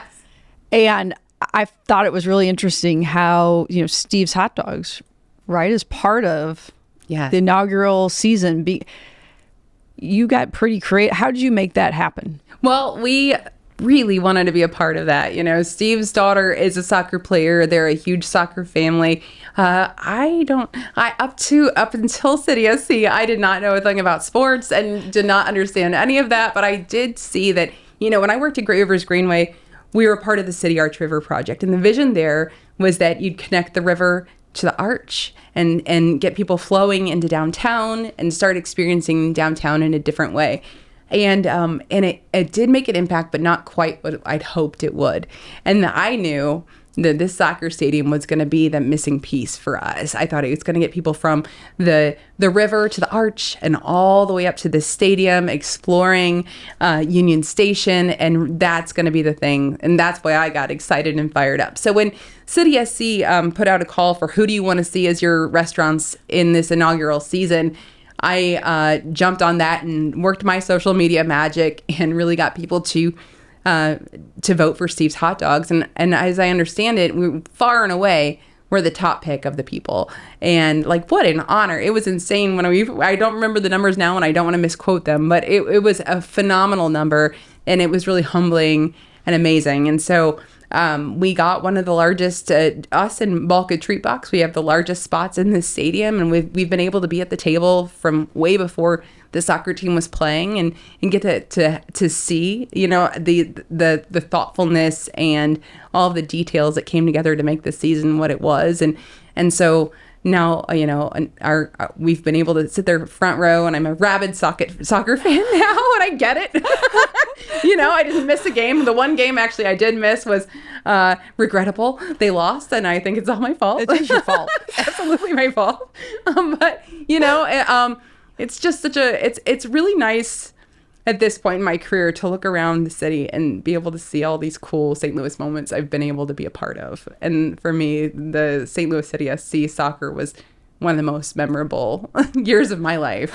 Speaker 3: And
Speaker 2: I thought it was really interesting how, Steve's Hot Dogs, right, is part of the inaugural season. You got pretty creative. How did you make that happen?
Speaker 3: Well, we really wanted to be a part of that. Steve's daughter is a soccer player. They're a huge soccer family. Up until City SC, I did not know a thing about sports and did not understand any of that. But I did see that, when I worked at Great Rivers Greenway, we were part of the City Arch River project. And the vision there was that you'd connect the river to the arch and get people flowing into downtown and start experiencing downtown in a different way. And it did make an impact, but not quite what I'd hoped it would. And I knew that this soccer stadium was going to be the missing piece for us. I thought it was going to get people from the river to the arch and all the way up to the stadium, exploring Union Station, and that's going to be the thing. And that's why I got excited and fired up. So when City SC put out a call for who do you want to see as your restaurants in this inaugural season, I jumped on that and worked my social media magic and really got people to vote for Steve's Hot Dogs. And as I understand it, we far and away were the top pick of the people. And like, what an honor. It was insane when I don't remember the numbers now and I don't want to misquote them, but it was a phenomenal number, and it was really humbling and amazing. And so we got one of the largest, us and Balka Treat Box, we have the largest spots in this stadium, and we've been able to be at the table from way before the soccer team was playing, and get to see, the thoughtfulness and all of the details that came together to make this season what it was. And so now, we've been able to sit there front row, and I'm a rabid soccer fan now, and I get it. I didn't miss a game. The one game actually I did miss was regrettable. They lost, and I think it's all my fault.
Speaker 2: It is your fault.
Speaker 3: Absolutely my fault. It's just it's really nice at this point in my career to look around the city and be able to see all these cool St. Louis moments I've been able to be a part of. And for me, the St. Louis City SC soccer was one of the most memorable years of my life.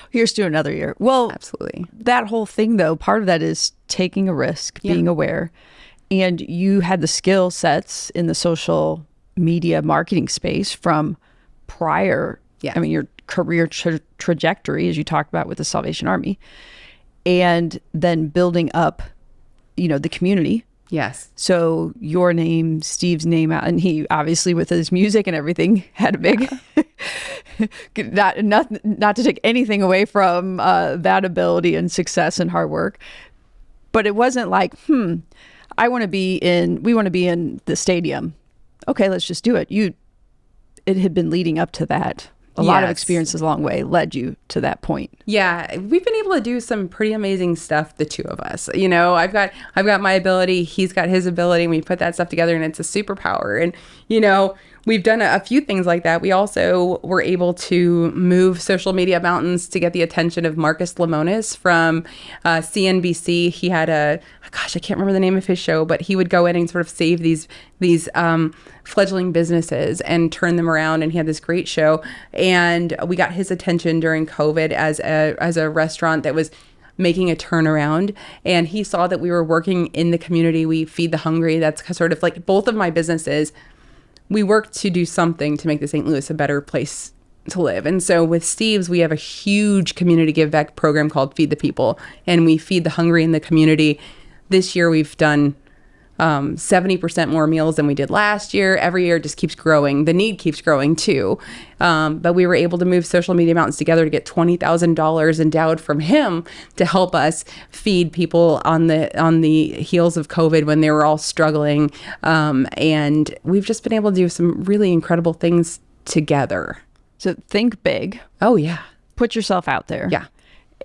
Speaker 2: Here's to another year. Well,
Speaker 3: absolutely.
Speaker 2: That whole thing, though, part of that is taking a risk, being aware. And you had the skill sets in the social media marketing space from prior.
Speaker 3: Yeah.
Speaker 2: I mean, your career trajectory, as you talked about with the Salvation Army, and then building up, the community.
Speaker 3: Yes.
Speaker 2: So your name, Steve's name, and he obviously with his music and everything had a big, not to take anything away from that ability and success and hard work, but it wasn't like, we want to be in the stadium. Okay, let's just do it. It had been leading up to that. A lot of experiences along the way led you to that point. Yeah,
Speaker 3: we've been able to do some pretty amazing stuff, the two of us. I've got my ability, he's got his ability, and we put that stuff together, and it's a superpower. And we've done a few things like that. We also were able to move social media mountains to get the attention of Marcus Lemonis from CNBC. He had I can't remember the name of his show, but he would go in and sort of save these fledgling businesses and turn them around. And he had this great show. And we got his attention during COVID as a restaurant that was making a turnaround. And he saw that we were working in the community. We feed the hungry. That's sort of like both of my businesses. We work to do something to make the St. Louis a better place to live. And so with Steve's, we have a huge community give back program called Feed the People, and we feed the hungry in the community. This year we've done 70% more meals than we did last year. Every year it just keeps growing. The need keeps growing too. But we were able to move social media mountains together to get $20,000 endowed from him to help us feed people on the heels of COVID when they were all struggling. And we've just been able to do some really incredible things together.
Speaker 2: So think big.
Speaker 3: Oh, yeah.
Speaker 2: Put yourself out there.
Speaker 3: Yeah.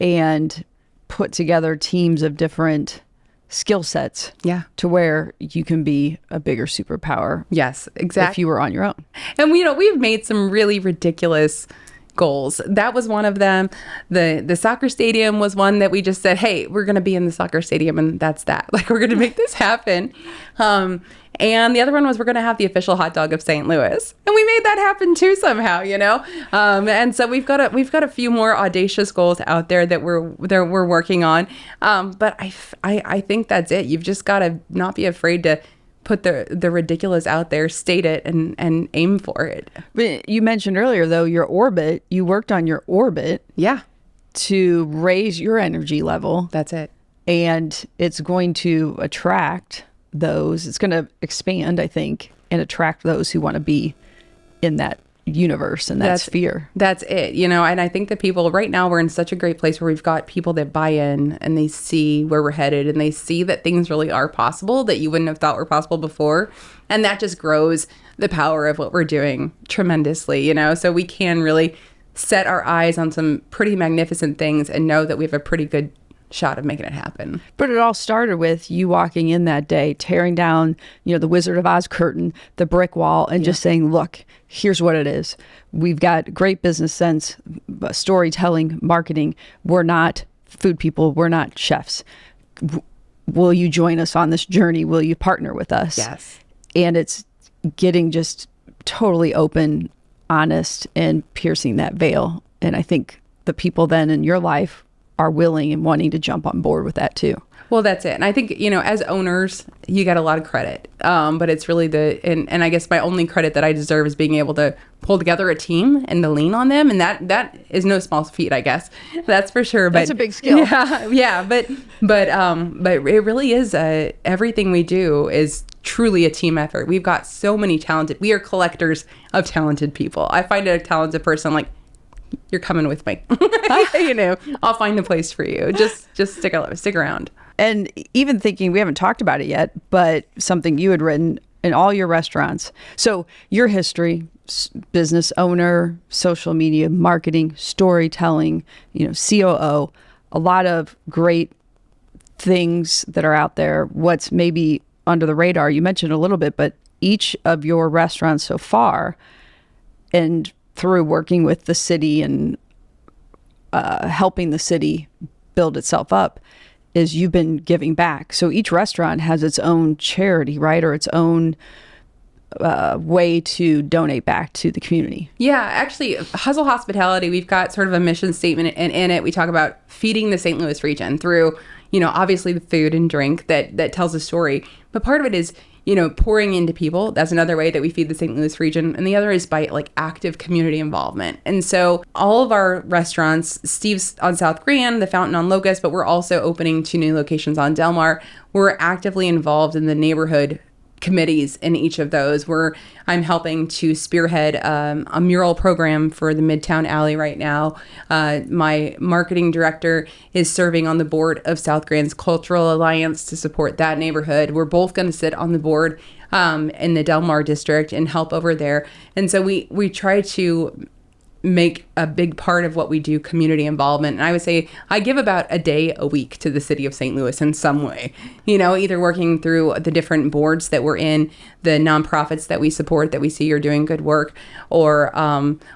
Speaker 2: And put together teams of different skill sets.
Speaker 3: Yeah.
Speaker 2: To where you can be a bigger superpower.
Speaker 3: Yes, exactly.
Speaker 2: If you were on your own.
Speaker 3: And we've made some really ridiculous goals. That was one of them. The soccer stadium was one that we just said, hey, we're going to be in the soccer stadium, and that's that. Like, we're going to make this happen. And the other one was we're going to have the official hot dog of St. Louis, and we made that happen too somehow, And so we've got a few more audacious goals out there that we're working on. But I think that's it. You've just got to not be afraid to put the ridiculous out there, state it, and aim for it.
Speaker 2: But you mentioned earlier, though, your orbit. You worked on your orbit.
Speaker 3: Yeah.
Speaker 2: To raise your energy level.
Speaker 3: That's it.
Speaker 2: And it's going to attract those. It's going to expand, I think, and attract those who want to be in that universe and that sphere.
Speaker 3: That's it. And I think that people right now, we're in such a great place where we've got people that buy in and they see where we're headed and they see that things really are possible that you wouldn't have thought were possible before. And that just grows the power of what we're doing tremendously, so we can really set our eyes on some pretty magnificent things and know that we have a pretty good shot of making it happen.
Speaker 2: But it all started with you walking in that day, tearing down, the Wizard of Oz curtain, the brick wall, and just saying, look, here's what it is. We've got great business sense, storytelling, marketing. We're not food people. We're not chefs. Will you join us on this journey? Will you partner with us?
Speaker 3: Yes.
Speaker 2: And it's getting just totally open, honest, and piercing that veil. And I think the people then in your life are willing and wanting to jump on board with that too.
Speaker 3: Well, that's it. And I think, as owners, you get a lot of credit. But it's really and I guess my only credit that I deserve is being able to pull together a team and to lean on them. And that is no small feat, I guess. That's for sure. But
Speaker 2: that's a big skill.
Speaker 3: Yeah. But it really is, everything we do is truly a team effort. We've got so many we are collectors of talented people. I find a talented person, like, you're coming with me. I'll find a place for you. Just stick around.
Speaker 2: And even thinking, we haven't talked about it yet, but something you had written in all your restaurants. So your history, business owner, social media, marketing, storytelling, COO, a lot of great things that are out there. What's maybe under the radar, you mentioned a little bit, but each of your restaurants so far, and through working with the city and helping the city build itself up, is you've been giving back. So each restaurant has its own charity, right? Or its own way to donate back to the community. Yeah,
Speaker 3: actually, HuSTL Hospitality, we've got sort of a mission statement, and in it we talk about feeding the St. Louis region through, obviously the food and drink that tells a story. But part of it is, pouring into people. That's another way that we feed the St. Louis region. And the other is by active community involvement. And so all of our restaurants, Steve's on South Grand, the Fountain on Locust, but we're also opening 2 new locations on Del Mar. We're actively involved in the neighborhood committees in each of those, where I'm helping to spearhead a mural program for the Midtown Alley right now. My marketing director is serving on the board of South Grand's Cultural Alliance to support that neighborhood. We're both going to sit on the board in the Del Mar district and help over there. And so we try to make a big part of what we do community involvement. And I would say I give about a day a week to the city of St. Louis in some way, either working through the different boards that we're in, the nonprofits that we support that we see are doing good work, or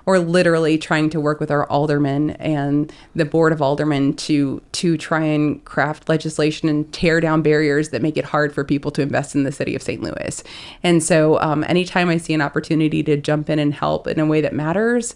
Speaker 3: literally trying to work with our aldermen and the board of aldermen to try and craft legislation and tear down barriers that make it hard for people to invest in the city of St. Louis. And so anytime I see an opportunity to jump in and help in a way that matters,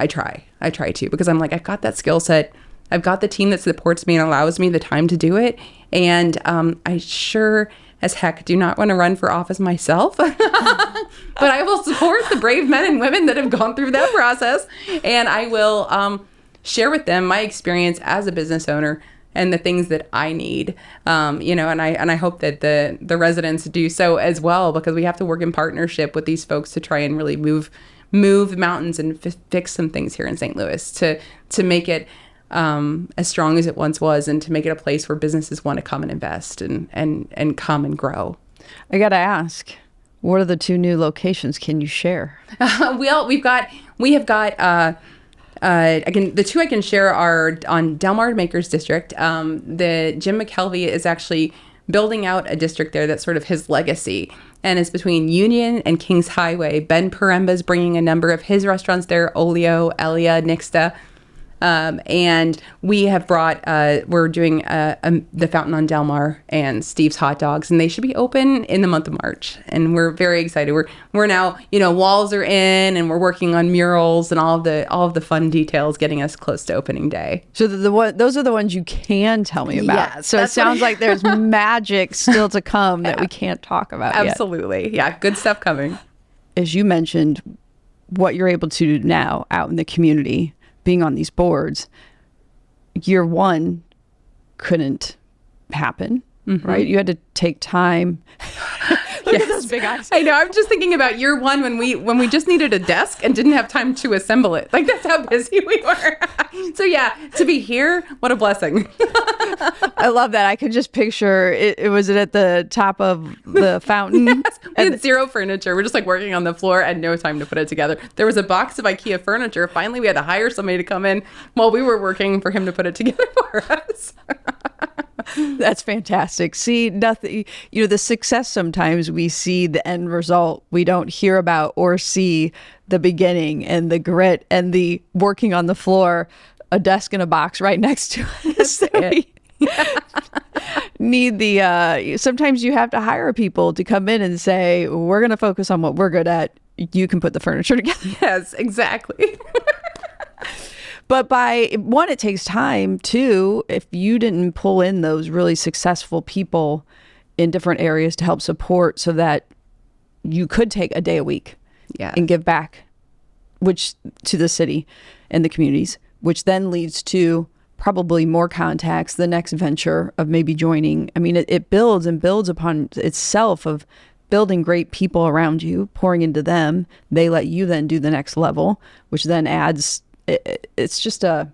Speaker 3: I try to, because I'm like, I've got that skill set. I've got the team that supports me and allows me the time to do it. And I sure as heck do not want to run for office myself, but I will support the brave men and women that have gone through that process. And I will share with them my experience as a business owner and the things that I need, and I hope that the residents do so as well, because we have to work in partnership with these folks to try and really move mountains and fix some things here in St. Louis to make it as strong as it once was, and to make it a place where businesses want to come and invest and come and grow.
Speaker 2: I got to ask, what are the 2 new locations? Can you share?
Speaker 3: Well, we have got the 2 I can share are on Del Mar Makers District. The Jim McKelvey is actually building out a district there that's sort of his legacy, and it's between Union and Kings Highway. Ben Paremba's bringing a number of his restaurants there, Olio, Elia, Nixta. And we have brought, we're doing the Fountain on Del Mar and Steve's Hot Dogs, and they should be open in the month of March. And we're very excited. We're now, walls are in, and we're working on murals and all of the fun details getting us close to opening day.
Speaker 2: So those are the ones you can tell me about.
Speaker 3: Yes,
Speaker 2: so it sounds like there's magic still to come that we can't talk about yet.
Speaker 3: Absolutely. Yeah, good stuff coming.
Speaker 2: As you mentioned, what you're able to do now out in the community, being on these boards, year 1 couldn't happen, right? You had to take time. Look at those big eyes.
Speaker 3: I know. I'm just thinking about year 1 when we just needed a desk and didn't have time to assemble it. Like, that's how busy we were. So yeah, to be here, what a blessing.
Speaker 2: I love that. I could just picture it was at the top of the fountain.
Speaker 3: Yes, we had 0 furniture. We're just working on the floor and no time to put it together. There was a box of IKEA furniture. Finally, we had to hire somebody to come in while we were working for him to put it together for us.
Speaker 2: That's fantastic. See, nothing, the success, sometimes we see the end result. We don't hear about or see the beginning and the grit and the working on the floor, a desk and a box right next to us. Need the, sometimes you have to hire people to come in and say, we're going to focus on what we're good at. You can put the furniture together.
Speaker 3: Yes, exactly.
Speaker 2: But it takes time too. If you didn't pull in those really successful people in different areas to help support so that you could take a day a week and give back, which to the city and the communities, which then leads to probably more contacts, the next venture of maybe joining. I mean, it builds and builds upon itself of building great people around you, pouring into them. They let you then do the next level, which then adds, it's just a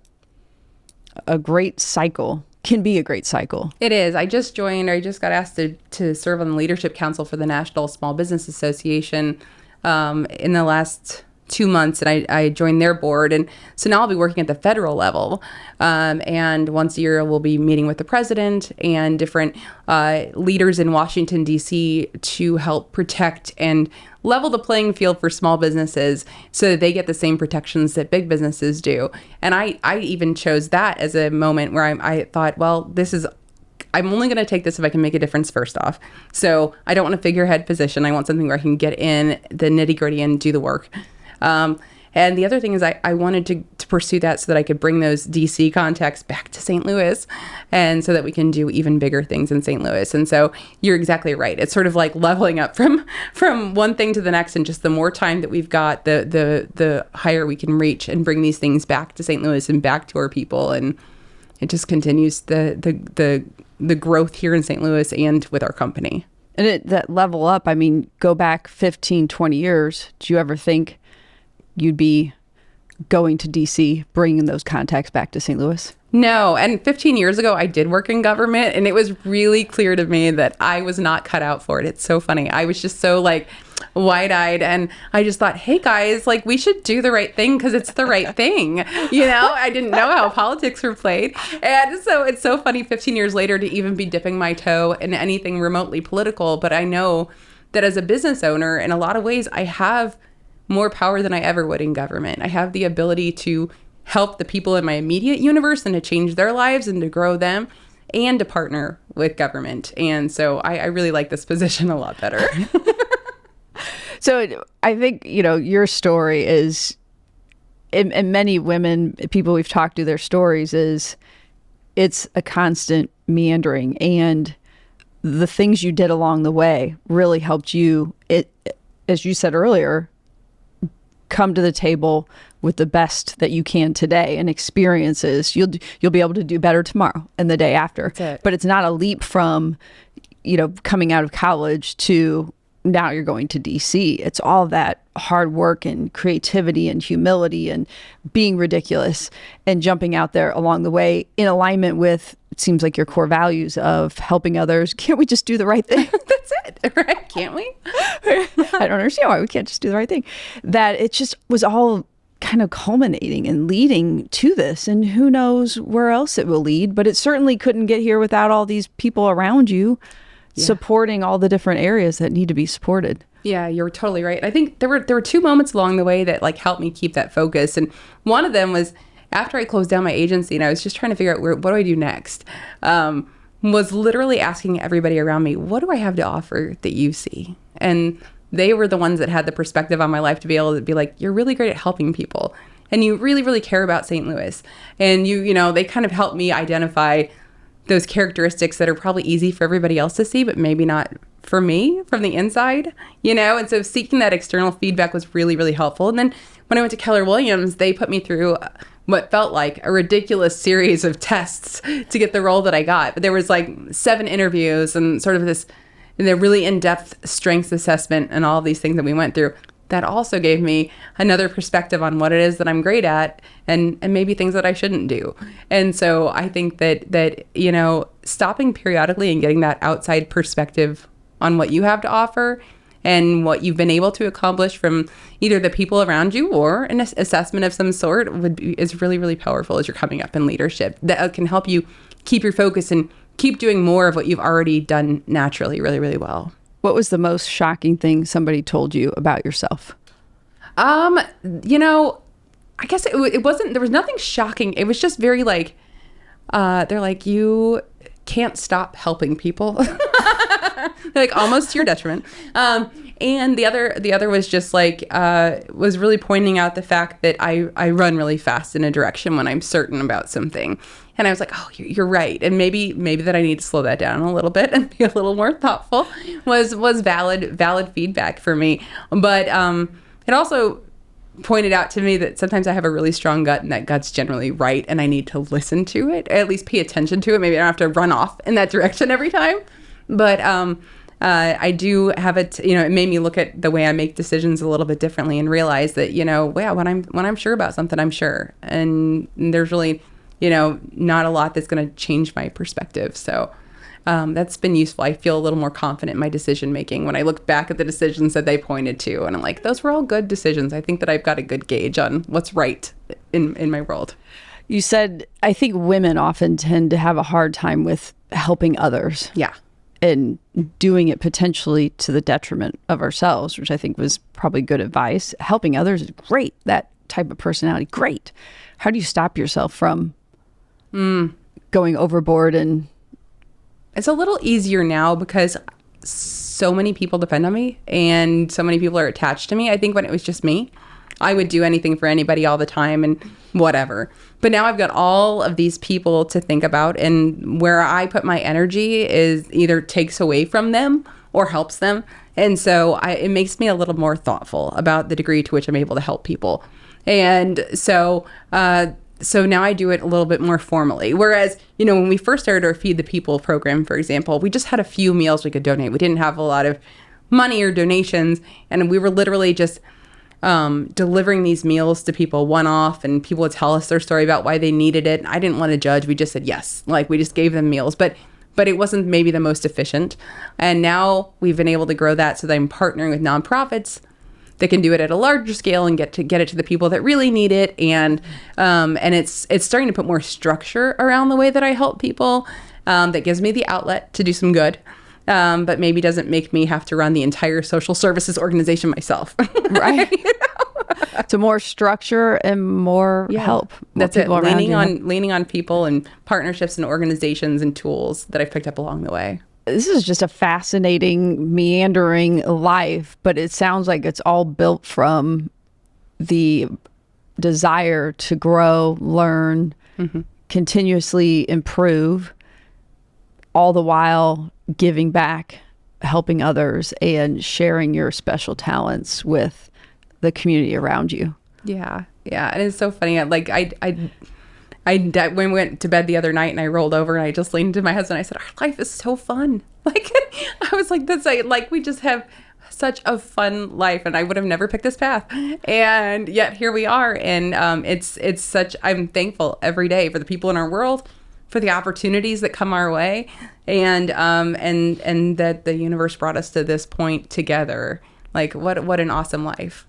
Speaker 2: great cycle. Can be a great cycle.
Speaker 3: It is. I just got asked to serve on the Leadership Council for the National Small Business Association in the last 2 months, and I joined their board. And so now I'll be working at the federal level. And once a year, we'll be meeting with the president and different leaders in Washington, D.C. to help protect and level the playing field for small businesses so that they get the same protections that big businesses do. And I even chose that as a moment where I thought, well, I'm only going to take this if I can make a difference first off. So I don't want a figurehead position. I want something where I can get in the nitty gritty and do the work. And the other thing is I wanted to pursue that so that I could bring those DC contacts back to St. Louis, and so that we can do even bigger things in St. Louis. And so you're exactly right. It's sort of like leveling up from one thing to the next, and just the more time that we've got, the higher we can reach and bring these things back to St. Louis and back to our people. And it just continues the growth here in St. Louis and with our company.
Speaker 2: And that level up, I mean, go back 15, 20 years. Do you ever think you'd be going to DC, bringing those contacts back to St. Louis?
Speaker 3: No. And 15 years ago, I did work in government, and it was really clear to me that I was not cut out for it. It's so funny. I was just so like wide-eyed, and I just thought, hey guys, like we should do the right thing because it's the right thing. You know, I didn't know how politics were played. And so it's so funny 15 years later to even be dipping my toe in anything remotely political. But I know that as a business owner, in a lot of ways, I have more power than I ever would in government. I have the ability to help the people in my immediate universe and to change their lives and to grow them and to partner with government. And so I really like this position a lot better.
Speaker 2: So I think, your story is, and many women, people we've talked to, their stories is, it's a constant meandering, and the things you did along the way really helped you, as you said earlier, come to the table with the best that you can today, and experiences you'll be able to do better tomorrow and the day after. But it's not a leap from coming out of college to now you're going to DC. It's all that hard work and creativity and humility and being ridiculous and jumping out there along the way in alignment with, it seems like, your core values of helping others. Can't we just do the right thing?
Speaker 3: That's it, right? Can't we?
Speaker 2: I don't understand why we can't just do the right thing. That it just was all kind of culminating and leading to this, and who knows where else it will lead, but it certainly couldn't get here without all these people around you supporting all the different areas that need to be supported.
Speaker 3: Yeah, you're totally right. I think there were two moments along the way that like helped me keep that focus. And one of them was after I closed down my agency and I was just trying to figure out what do I do next? Was literally asking everybody around me, what do I have to offer that you see? And they were the ones that had the perspective on my life to be able to be like, you're really great at helping people. And you really, really care about St. Louis. And they kind of helped me identify those characteristics that are probably easy for everybody else to see, but maybe not for me from the inside, And so seeking that external feedback was really, really helpful. And then when I went to Keller Williams, they put me through what felt like a ridiculous series of tests to get the role that I got. But there was like 7 interviews and sort of this, the really in-depth strengths assessment and all of these things that we went through. That also gave me another perspective on what it is that I'm great at and maybe things that I shouldn't do. And so I think that stopping periodically and getting that outside perspective on what you have to offer and what you've been able to accomplish from either the people around you or an assessment of some sort is really, really powerful as you're coming up in leadership. That can help you keep your focus and keep doing more of what you've already done naturally really, really well.
Speaker 2: What was the most shocking thing somebody told you about yourself?
Speaker 3: I guess it wasn't, there was nothing shocking. It was just very like, they're like, you can't stop helping people. Like almost to your detriment. And the other was just like, was really pointing out the fact that I run really fast in a direction when I'm certain about something. And I was like, oh, you're right. And maybe that I need to slow that down a little bit and be a little more thoughtful was valid feedback for me. But it also pointed out to me that sometimes I have a really strong gut, and that gut's generally right, and I need to listen to it, or at least pay attention to it. Maybe I don't have to run off in that direction every time. But I do have it. It made me look at the way I make decisions a little bit differently and realize that, when I'm sure about something, I'm sure, and there's really, not a lot that's going to change my perspective. So that's been useful. I feel a little more confident in my decision making when I look back at the decisions that they pointed to, and I'm like, those were all good decisions. I think that I've got a good gauge on what's right in my world.
Speaker 2: You said, I think women often tend to have a hard time with helping others.
Speaker 3: Yeah.
Speaker 2: And doing it potentially to the detriment of ourselves, which I think was probably good advice. Helping others is great. That type of personality, great. How do you stop yourself from going overboard? And
Speaker 3: it's a little easier now because so many people depend on me and so many people are attached to me. I think when it was just me, I would do anything for anybody all the time and whatever. But now I've got all of these people to think about, and where I put my energy is either takes away from them or helps them. And so it makes me a little more thoughtful about the degree to which I'm able to help people. And so now I do it a little bit more formally. Whereas, when we first started our Feed the People program, for example, we just had a few meals we could donate. We didn't have a lot of money or donations, and we were literally just delivering these meals to people one-off, and people would tell us their story about why they needed it. I didn't want to judge. We just said yes. Like, we just gave them meals. But it wasn't maybe the most efficient. And now we've been able to grow that so that I'm partnering with nonprofits that can do it at a larger scale and get it to the people that really need it. And it's starting to put more structure around the way that I help people, that gives me the outlet to do some good. But maybe doesn't make me have to run the entire social services organization myself.
Speaker 2: Right. So more structure and more help.
Speaker 3: That's it. Leaning on people and partnerships and organizations and tools that I've picked up along the way.
Speaker 2: This is just a fascinating, meandering life, but it sounds like it's all built from the desire to grow, learn, continuously improve, all the while giving back, helping others, and sharing your special talents with the community around you.
Speaker 3: Yeah. And it's so funny. Like when we went to bed the other night and I rolled over and I just leaned to my husband. I said, our life is so fun. Like, I was like, we just have such a fun life, and I would have never picked this path. And yet here we are. And I'm thankful every day for the people in our world, for the opportunities that come our way, and that the universe brought us to this point together. Like, what an awesome life.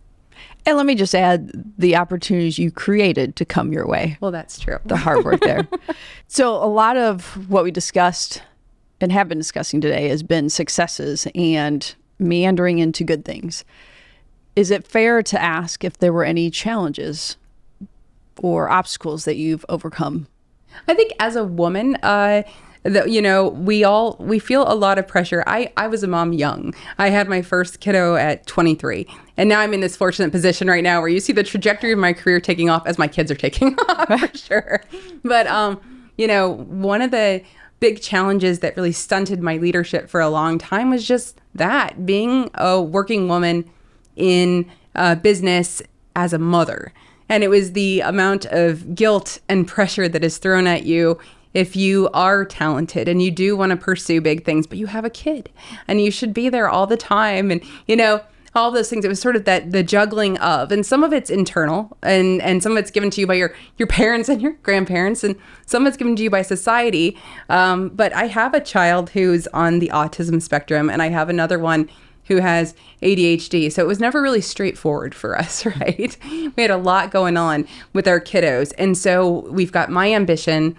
Speaker 2: And let me just add the opportunities you created to come your way.
Speaker 3: Well, that's true.
Speaker 2: The hard work there. So a lot of what we discussed and have been discussing today has been successes and meandering into good things. Is it fair to ask if there were any challenges or obstacles that you've overcome?
Speaker 3: I think as a woman, we feel a lot of pressure. I was a mom young. I had my first kiddo at 23. And now I'm in this fortunate position right now where you see the trajectory of my career taking off as my kids are taking off, for sure. But, one of the big challenges that really stunted my leadership for a long time was just that, being a working woman in business as a mother. And it was the amount of guilt and pressure that is thrown at you if you are talented and you do want to pursue big things, but you have a kid and you should be there all the time. And, all those things. It was sort of the juggling of, and some of it's internal and some of it's given to you by your parents and your grandparents, and some of it's given to you by society. But I have a child who's on the autism spectrum, and I have another one who has ADHD. So it was never really straightforward for us, right? We had a lot going on with our kiddos. And so we've got my ambition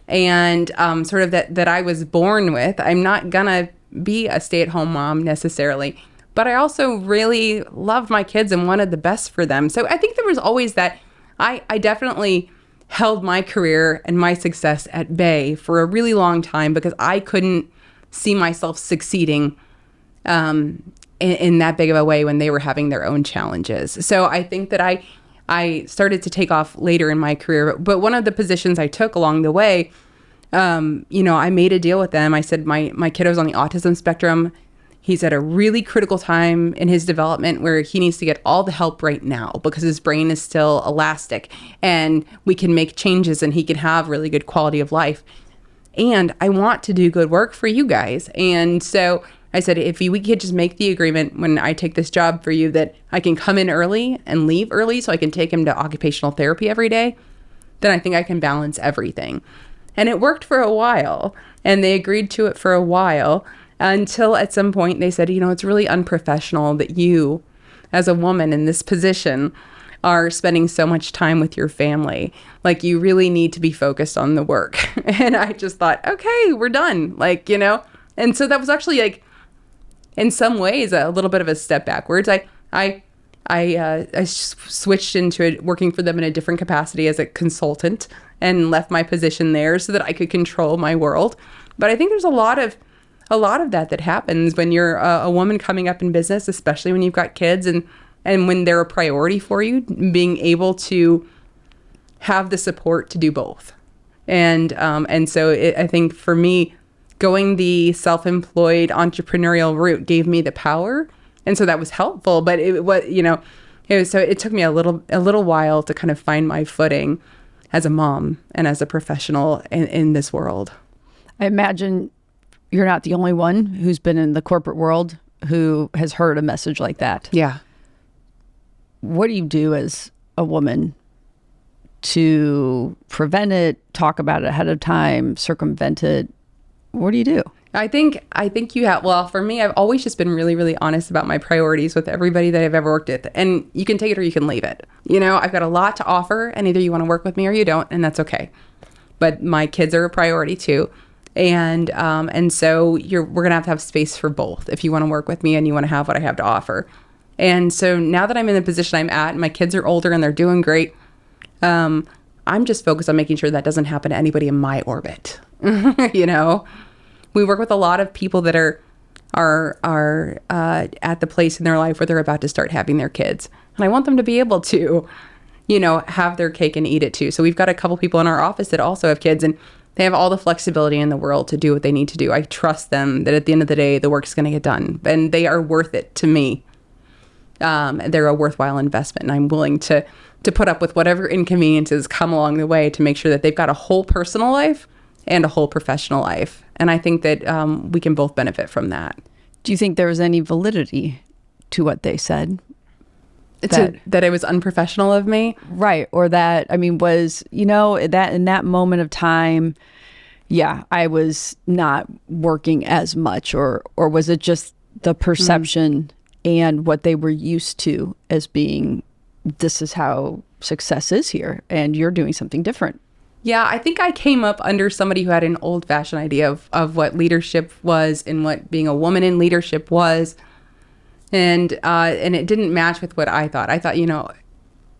Speaker 3: and sort of that I was born with. I'm not gonna be a stay-at-home mom necessarily, but I also really loved my kids and wanted the best for them. So I think there was always that. I definitely held my career and my success at bay for a really long time because I couldn't see myself succeeding in that big of a way when they were having their own challenges. So I think that I started to take off later in my career. But one of the positions I took along the way, I made a deal with them. I said, my kiddo's on the autism spectrum. He's at a really critical time in his development where he needs to get all the help right now because his brain is still elastic and we can make changes and he can have really good quality of life. And I want to do good work for you guys. And so I said, if we could just make the agreement when I take this job for you that I can come in early and leave early so I can take him to occupational therapy every day, then I think I can balance everything. And it worked for a while. And they agreed to it for a while. Until at some point they said, it's really unprofessional that you, as a woman in this position, are spending so much time with your family. Like, you really need to be focused on the work. And I just thought, okay, we're done. And so that was actually in some ways a little bit of a step backwards. I switched into working for them in a different capacity as a consultant and left my position there so that I could control my world. But I think there's a lot of that happens when you're a woman coming up in business, especially when you've got kids and when they're a priority for you, being able to have the support to do both. And so I think for me, going the self-employed entrepreneurial route gave me the power. And so that was helpful, but it took me a little while to kind of find my footing as a mom and as a professional in this world.
Speaker 2: I imagine you're not the only one who's been in the corporate world who has heard a message like that.
Speaker 3: Yeah.
Speaker 2: What do you do as a woman to prevent it, talk about it ahead of time, circumvent it? What do you do?
Speaker 3: I think you have, well, for me, I've always just been really, really honest about my priorities with everybody that I've ever worked with. And you can take it or you can leave it. I've got a lot to offer and either you want to work with me or you don't, and that's okay. But my kids are a priority too. And so we're going to have space for both if you want to work with me and you want to have what I have to offer. And so now that I'm in the position I'm at, and my kids are older and they're doing great, I'm just focused on making sure that doesn't happen to anybody in my orbit. We work with a lot of people that are at the place in their life where they're about to start having their kids. And I want them to be able to, have their cake and eat it too. So we've got a couple people in our office that also have kids, and they have all the flexibility in the world to do what they need to do. I trust them that at the end of the day, the work's going to get done. And they are worth it to me. They're a worthwhile investment. And I'm willing to put up with whatever inconveniences come along the way to make sure that they've got a whole personal life and a whole professional life. And I think that we can both benefit from that.
Speaker 2: Do you think there was any validity to what they said?
Speaker 3: That it was unprofessional of me?
Speaker 2: Right. Or that, was, that in that moment of time, yeah, I was not working as much, or was it just the perception and what they were used to as being, this is how success is here and you're doing something different?
Speaker 3: Yeah, I think I came up under somebody who had an old-fashioned idea of what leadership was and what being a woman in leadership was. And it didn't match with what I thought. I thought,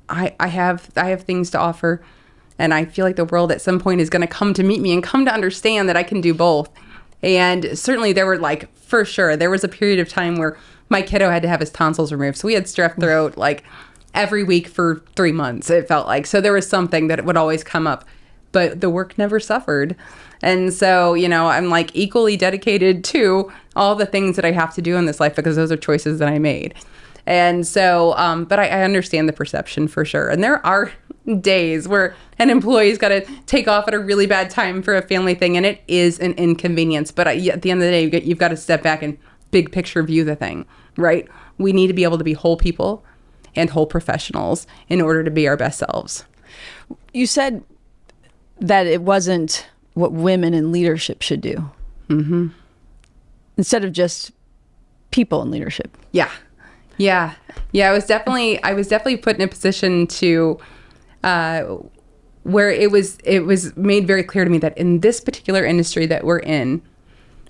Speaker 3: I have things to offer, and I feel like the world at some point is going to come to meet me and come to understand that I can do both. And certainly there were for sure, there was a period of time where my kiddo had to have his tonsils removed. So we had strep throat every week for 3 months, it felt like. So there was something that would always come up, but the work never suffered. And so, I'm equally dedicated to all the things that I have to do in this life because those are choices that I made. And so, but I understand the perception for sure. And there are days where an employee's got to take off at a really bad time for a family thing, and it is an inconvenience. But at the end of the day, you've got to step back and big picture view the thing, right? We need to be able to be whole people and whole professionals in order to be our best selves.
Speaker 2: You said that it wasn't what women in leadership should do. Mm-hmm. Instead of just people in leadership.
Speaker 3: Yeah. I was definitely put in a position to where it was made very clear to me that in this particular industry that we're in,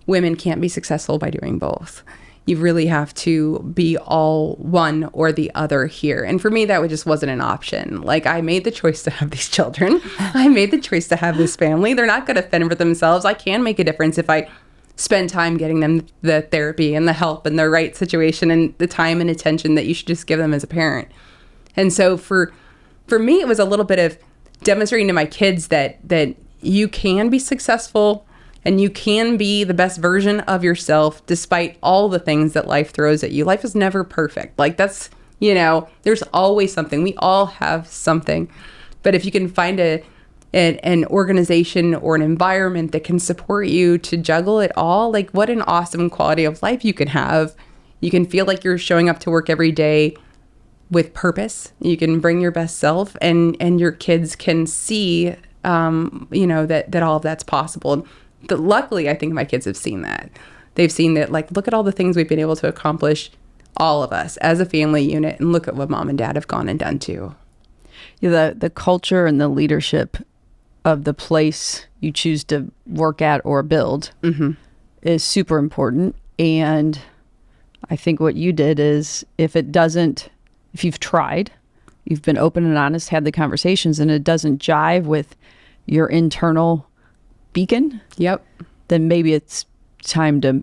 Speaker 3: women can't be successful by doing both. You really have to be all one or the other here. And for me, that just wasn't an option. I made the choice to have these children. I made the choice to have this family. They're not going to fend for themselves. I can make a difference if I spend time getting them the therapy and the help and the right situation and the time and attention that you should just give them as a parent. And so for me, it was a little bit of demonstrating to my kids that you can be successful and you can be the best version of yourself despite all the things that life throws at you. Life is never perfect. Like that's, there's always something. We all have something. But if you can find an organization or an environment that can support you to juggle it all, like what an awesome quality of life you can have. You can feel like you're showing up to work every day with purpose. You can bring your best self, and your kids can see, that all of that's possible. But luckily, I think my kids have seen that. They've seen that, like, look at all the things we've been able to accomplish, all of us as a family unit, and look at what mom and dad have gone and done too.
Speaker 2: Yeah, the culture and the leadership of the place you choose to work at or build is super important. And I think what you did is if you've tried, you've been open and honest, had the conversations, and it doesn't jive with your internal beacon, then maybe it's time to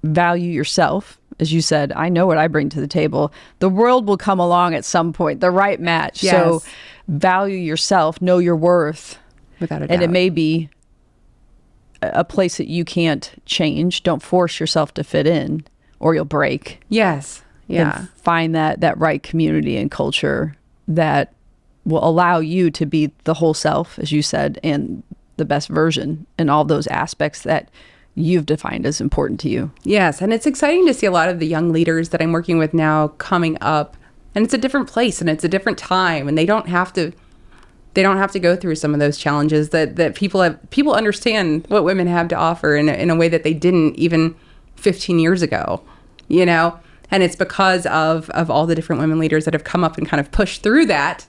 Speaker 2: value yourself. As you said, I know what I bring to the table. The world will come along at some point, the right match.
Speaker 3: Yes.
Speaker 2: So value yourself, know your worth.
Speaker 3: Without a doubt.
Speaker 2: And it may be a place that you can't change. Don't force yourself to fit in or you'll break.
Speaker 3: Yes. Yeah.
Speaker 2: And find that right community and culture that will allow you to be the whole self, as you said, and the best version in all those aspects that you've defined as important to you.
Speaker 3: Yes. And it's exciting to see a lot of the young leaders that I'm working with now coming up, and it's a different place and it's a different time, and they don't have to go through some of those challenges that people understand what women have to offer in a way that they didn't even 15 years ago, and it's because of all the different women leaders that have come up and kind of pushed through that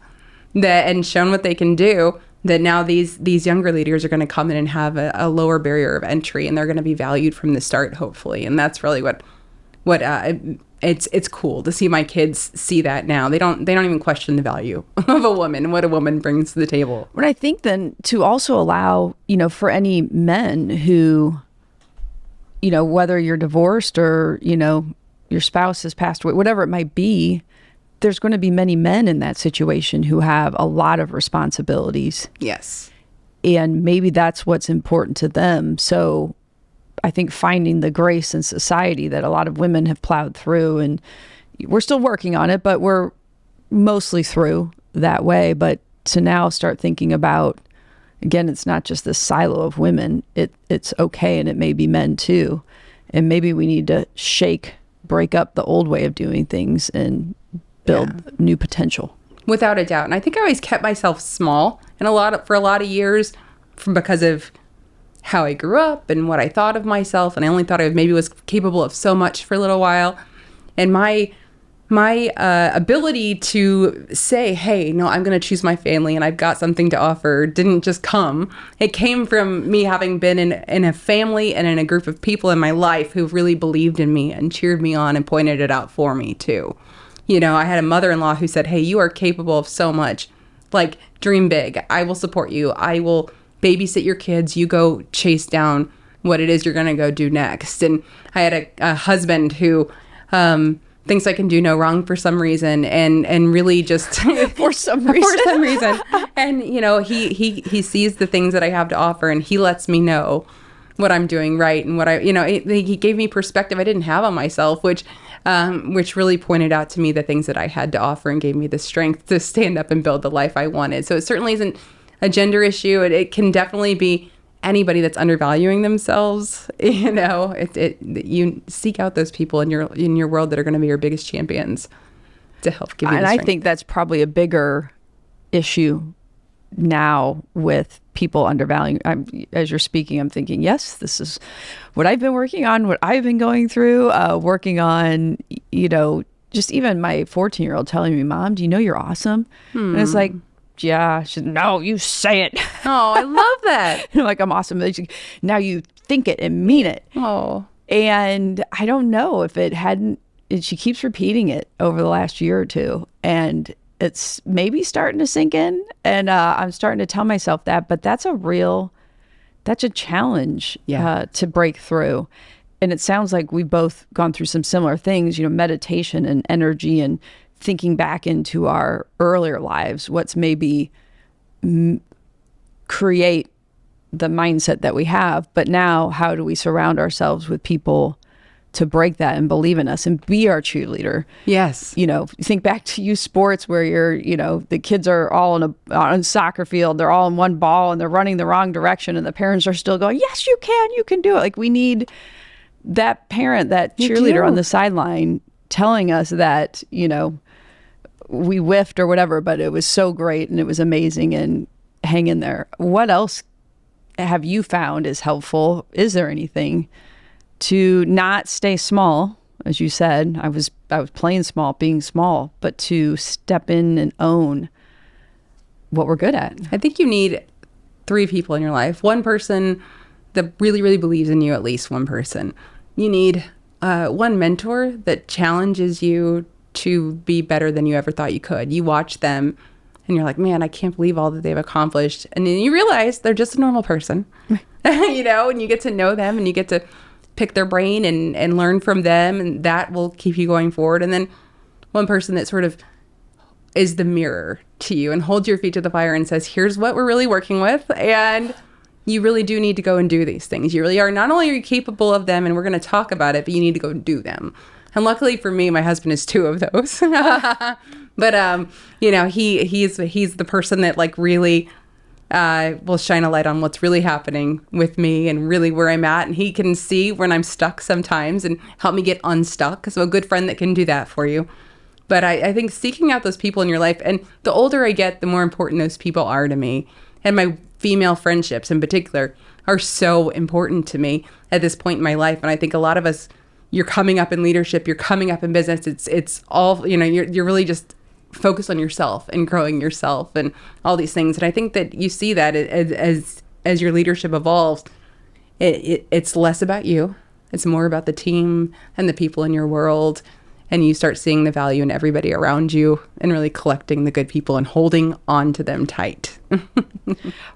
Speaker 3: and shown what they can do, that now these younger leaders are going to come in and have a lower barrier of entry, and they're going to be valued from the start, hopefully. And that's really what it's cool to see my kids see that now. They don't even question the value of a woman, what a woman brings to the table.
Speaker 2: But I think then to also allow, for any men who, whether you're divorced or, your spouse has passed away, whatever it might be, there's going to be many men in that situation who have a lot of responsibilities.
Speaker 3: Yes.
Speaker 2: And maybe that's what's important to them. So I think finding the grace in society that a lot of women have plowed through, and we're still working on it, but we're mostly through that way. But to now start thinking about, again, it's not just this silo of women. It's okay, and it may be men too. And maybe we need to break up the old way of doing things and build new potential.
Speaker 3: Without a doubt. And I think I always kept myself small and for a lot of years because of how I grew up and what I thought of myself. And I only thought I maybe was capable of so much for a little while. And my ability to say, hey, no, I'm going to choose my family and I've got something to offer didn't just come. It came from me having been in a family and in a group of people in my life who really believed in me and cheered me on and pointed it out for me too. I had a mother-in-law who said, hey, you are capable of so much. Like, dream big. I will support you. I will babysit your kids. You go chase down what it is you're going to go do next. And I had a husband who thinks I can do no wrong for some reason, and really just
Speaker 2: for some reason.
Speaker 3: And he sees the things that I have to offer, and he lets me know what I'm doing right and what he gave me perspective I didn't have on myself, which really pointed out to me the things that I had to offer and gave me the strength to stand up and build the life I wanted. So it certainly isn't a gender issue. It can definitely be anybody that's undervaluing themselves. You seek out those people in your world that are going to be your biggest champions to help give you the strength.
Speaker 2: And I think that's probably a bigger issue now with people undervaluing. As you're speaking, I'm thinking, yes, this is what I've been working on, what I've been going through, working on, just even my 14-year-old telling me, Mom, do you know you're awesome? And it's like, yeah. She's, no, you say it.
Speaker 3: Oh, I love that.
Speaker 2: Like, I'm awesome. Now you think it and mean it.
Speaker 3: Oh.
Speaker 2: And I don't know if it hadn't, she keeps repeating it over the last year or two. And it's maybe starting to sink in. And I'm starting to tell myself that. But that's a real that's a challenge
Speaker 3: Yeah.
Speaker 2: to break through. And it sounds like we've both gone through some similar things, meditation and energy and thinking back into our earlier lives, what's maybe create the mindset that we have. But now, how do we surround ourselves with people to break that and believe in us and be our cheerleader?
Speaker 3: Yes.
Speaker 2: Think back to youth sports where the kids are all on a soccer field, they're all in one ball and they're running the wrong direction and the parents are still going, yes, you can do it. Like, we need that parent, that cheerleader on the sideline telling us that, we whiffed or whatever, but it was so great and it was amazing and hang in there. What else have you found is helpful? Is there anything to not stay small? As you said, I was playing small, being small, but to step in and own what we're good at.
Speaker 3: I think you need 3 people in your life. One person that really, really believes in you, at least one person. You need one mentor that challenges you to be better than you ever thought you could. You watch them and you're like, man, I can't believe all that they've accomplished. And then you realize they're just a normal person, and you get to know them and you get to pick their brain and learn from them, and that will keep you going forward. And then one person that sort of is the mirror to you and holds your feet to the fire and says, here's what we're really working with. And you really do need to go and do these things. You really are. Not only are you capable of them, and we're going to talk about it, but you need to go do them. And luckily for me, my husband is 2 of those. But he's the person that like really will shine a light on what's really happening with me and really where I'm at. And he can see when I'm stuck sometimes and help me get unstuck. So a good friend that can do that for you. But I think seeking out those people in your life, and the older I get, the more important those people are to me. And my female friendships in particular are so important to me at this point in my life. And I think a lot of us, you're coming up in leadership, you're coming up in business. It's all, you're really just focused on yourself and growing yourself and all these things. And I think that you see that as your leadership evolves, it's less about you. It's more about the team and the people in your world. And you start seeing the value in everybody around you and really collecting the good people and holding on to them tight.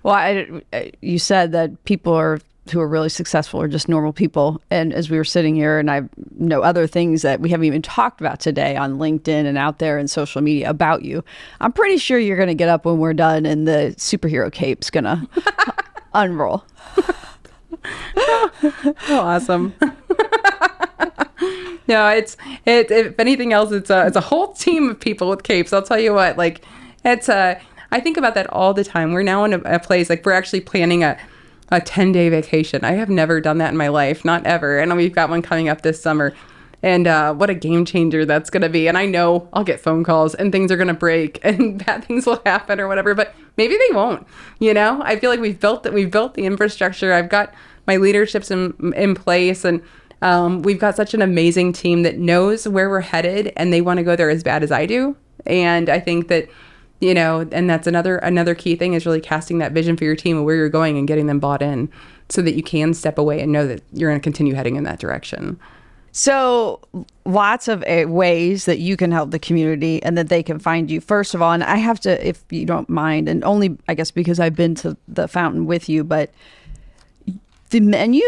Speaker 2: Well, you said that people who are really successful are just normal people. And as we were sitting here, and I know other things that we haven't even talked about today on LinkedIn and out there in social media about you, I'm pretty sure you're going to get up when we're done and the superhero cape's going to unroll.
Speaker 3: Oh, awesome. No, it's if anything else, it's a whole team of people with capes. I'll tell you what, like I think about that all the time. We're now in a place, like we're actually planning a 10-day vacation. I have never done that in my life, not ever. And we've got one coming up this summer. And what a game changer that's going to be. And I know I'll get phone calls and things are going to break and bad things will happen or whatever, but maybe they won't. I feel like we've built the infrastructure. I've got my leaderships in place, and we've got such an amazing team that knows where we're headed and they want to go there as bad as I do. And I think that, and that's another key thing is really casting that vision for your team of where you're going and getting them bought in so that you can step away and know that you're going to continue heading in that direction.
Speaker 2: So lots of ways that you can help the community and that they can find you. First of all, and I have to, if you don't mind, and only, I guess, because I've been to the fountain with you, but the menu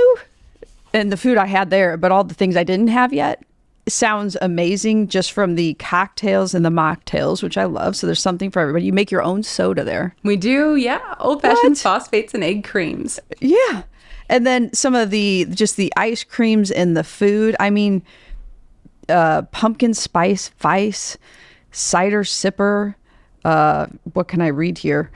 Speaker 2: and the food I had there, but all the things I didn't have yet, sounds amazing just from the cocktails and the mocktails, which I love. So there's something for everybody. You make your own soda there.
Speaker 3: We do, yeah. Old-fashioned phosphates and egg creams.
Speaker 2: Yeah. And then some of the ice creams and the food. I mean, pumpkin spice vice, cider sipper. What can I read here?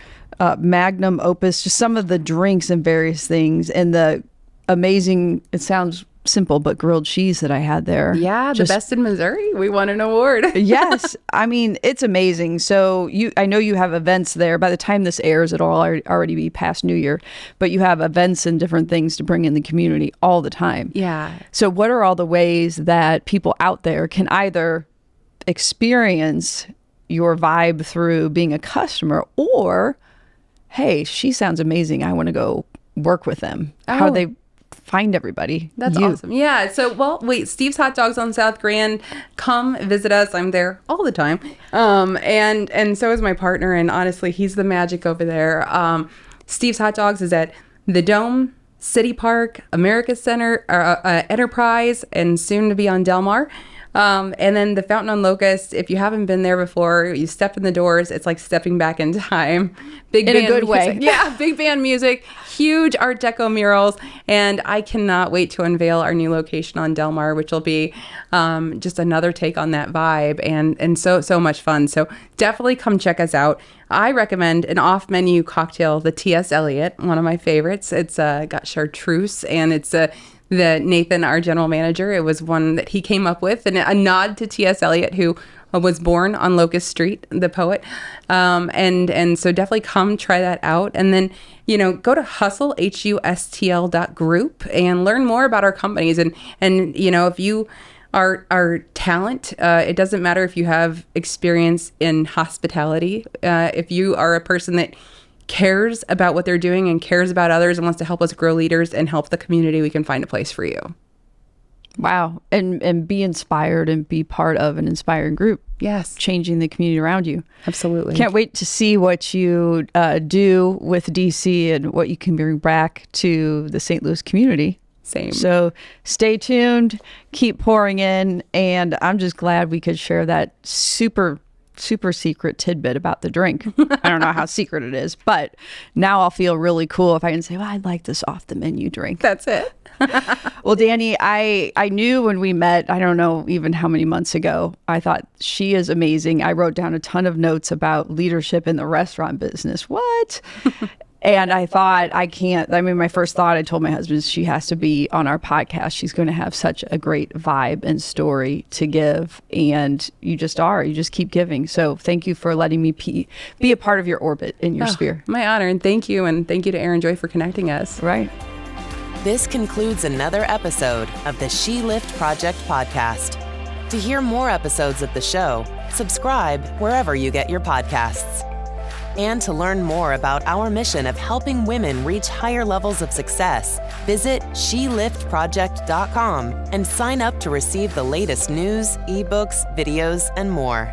Speaker 2: Magnum opus, just some of the drinks and various things. And the amazing, it sounds simple, but grilled cheese that I had there.
Speaker 3: Yeah, the best in Missouri. We won an award.
Speaker 2: Yes. I mean, it's amazing. So I know you have events there. By the time this airs, it'll already be past New Year, but you have events and different things to bring in the community all the time.
Speaker 3: Yeah.
Speaker 2: So what are all the ways that people out there can either experience your vibe through being a customer, or, hey, she sounds amazing, I want to go work with them? How do they find everybody?
Speaker 3: That's awesome. Yeah. So, Steve's Hot Dogs on South Grand. Come visit us. I'm there all the time. And so is my partner. And honestly, he's the magic over there. Steve's Hot Dogs is at the Dome City Park, America Center, Enterprise, and soon to be on Del Mar. And then the Fountain on Locust, if you haven't been there before, you step in the doors, it's like stepping back in time. Big
Speaker 2: in
Speaker 3: band
Speaker 2: a good
Speaker 3: music.
Speaker 2: way.
Speaker 3: Yeah, big band music, huge Art Deco murals. And I cannot wait to unveil our new location on Del Mar, which will be just another take on that vibe and so much fun. So definitely come check us out. I recommend an off-menu cocktail, the T.S. Eliot, one of my favorites. It's got chartreuse, and it's the Nathan, our general manager, it was one that he came up with, and a nod to T.S. Eliot, who was born on Locust Street, the poet. And so definitely come try that out. And then, go to HuSTL.group and learn more about our companies. And if you are talent, it doesn't matter if you have experience in hospitality. If you are a person that cares about what they're doing and cares about others and wants to help us grow leaders and help the community, we can find a place for you.
Speaker 2: Wow. And be inspired and be part of an inspiring group.
Speaker 3: Yes.
Speaker 2: Changing the community around you.
Speaker 3: Absolutely.
Speaker 2: Can't wait to see what you do with DC and what you can bring back to the St. Louis community.
Speaker 3: Same.
Speaker 2: So stay tuned, keep pouring in, and I'm just glad we could share that super secret tidbit about the drink. I don't know how secret it is, but now I'll feel really cool if I can say, well, I'd like this off the menu drink.
Speaker 3: That's it.
Speaker 2: Well, Danni, I knew when we met, I don't know even how many months ago, I thought she is amazing. I wrote down a ton of notes about leadership in the restaurant business. What? And I thought, my first thought, I told my husband, she has to be on our podcast. She's going to have such a great vibe and story to give. And you just keep giving. So thank you for letting me be a part of your orbit in your sphere.
Speaker 3: My honor. And thank you. And thank you to Aaron Joy for connecting us.
Speaker 2: Right.
Speaker 1: This concludes another episode of the She Lift Project podcast. To hear more episodes of the show, subscribe wherever you get your podcasts. And to learn more about our mission of helping women reach higher levels of success, visit SheLiftProject.com and sign up to receive the latest news, ebooks, videos, and more.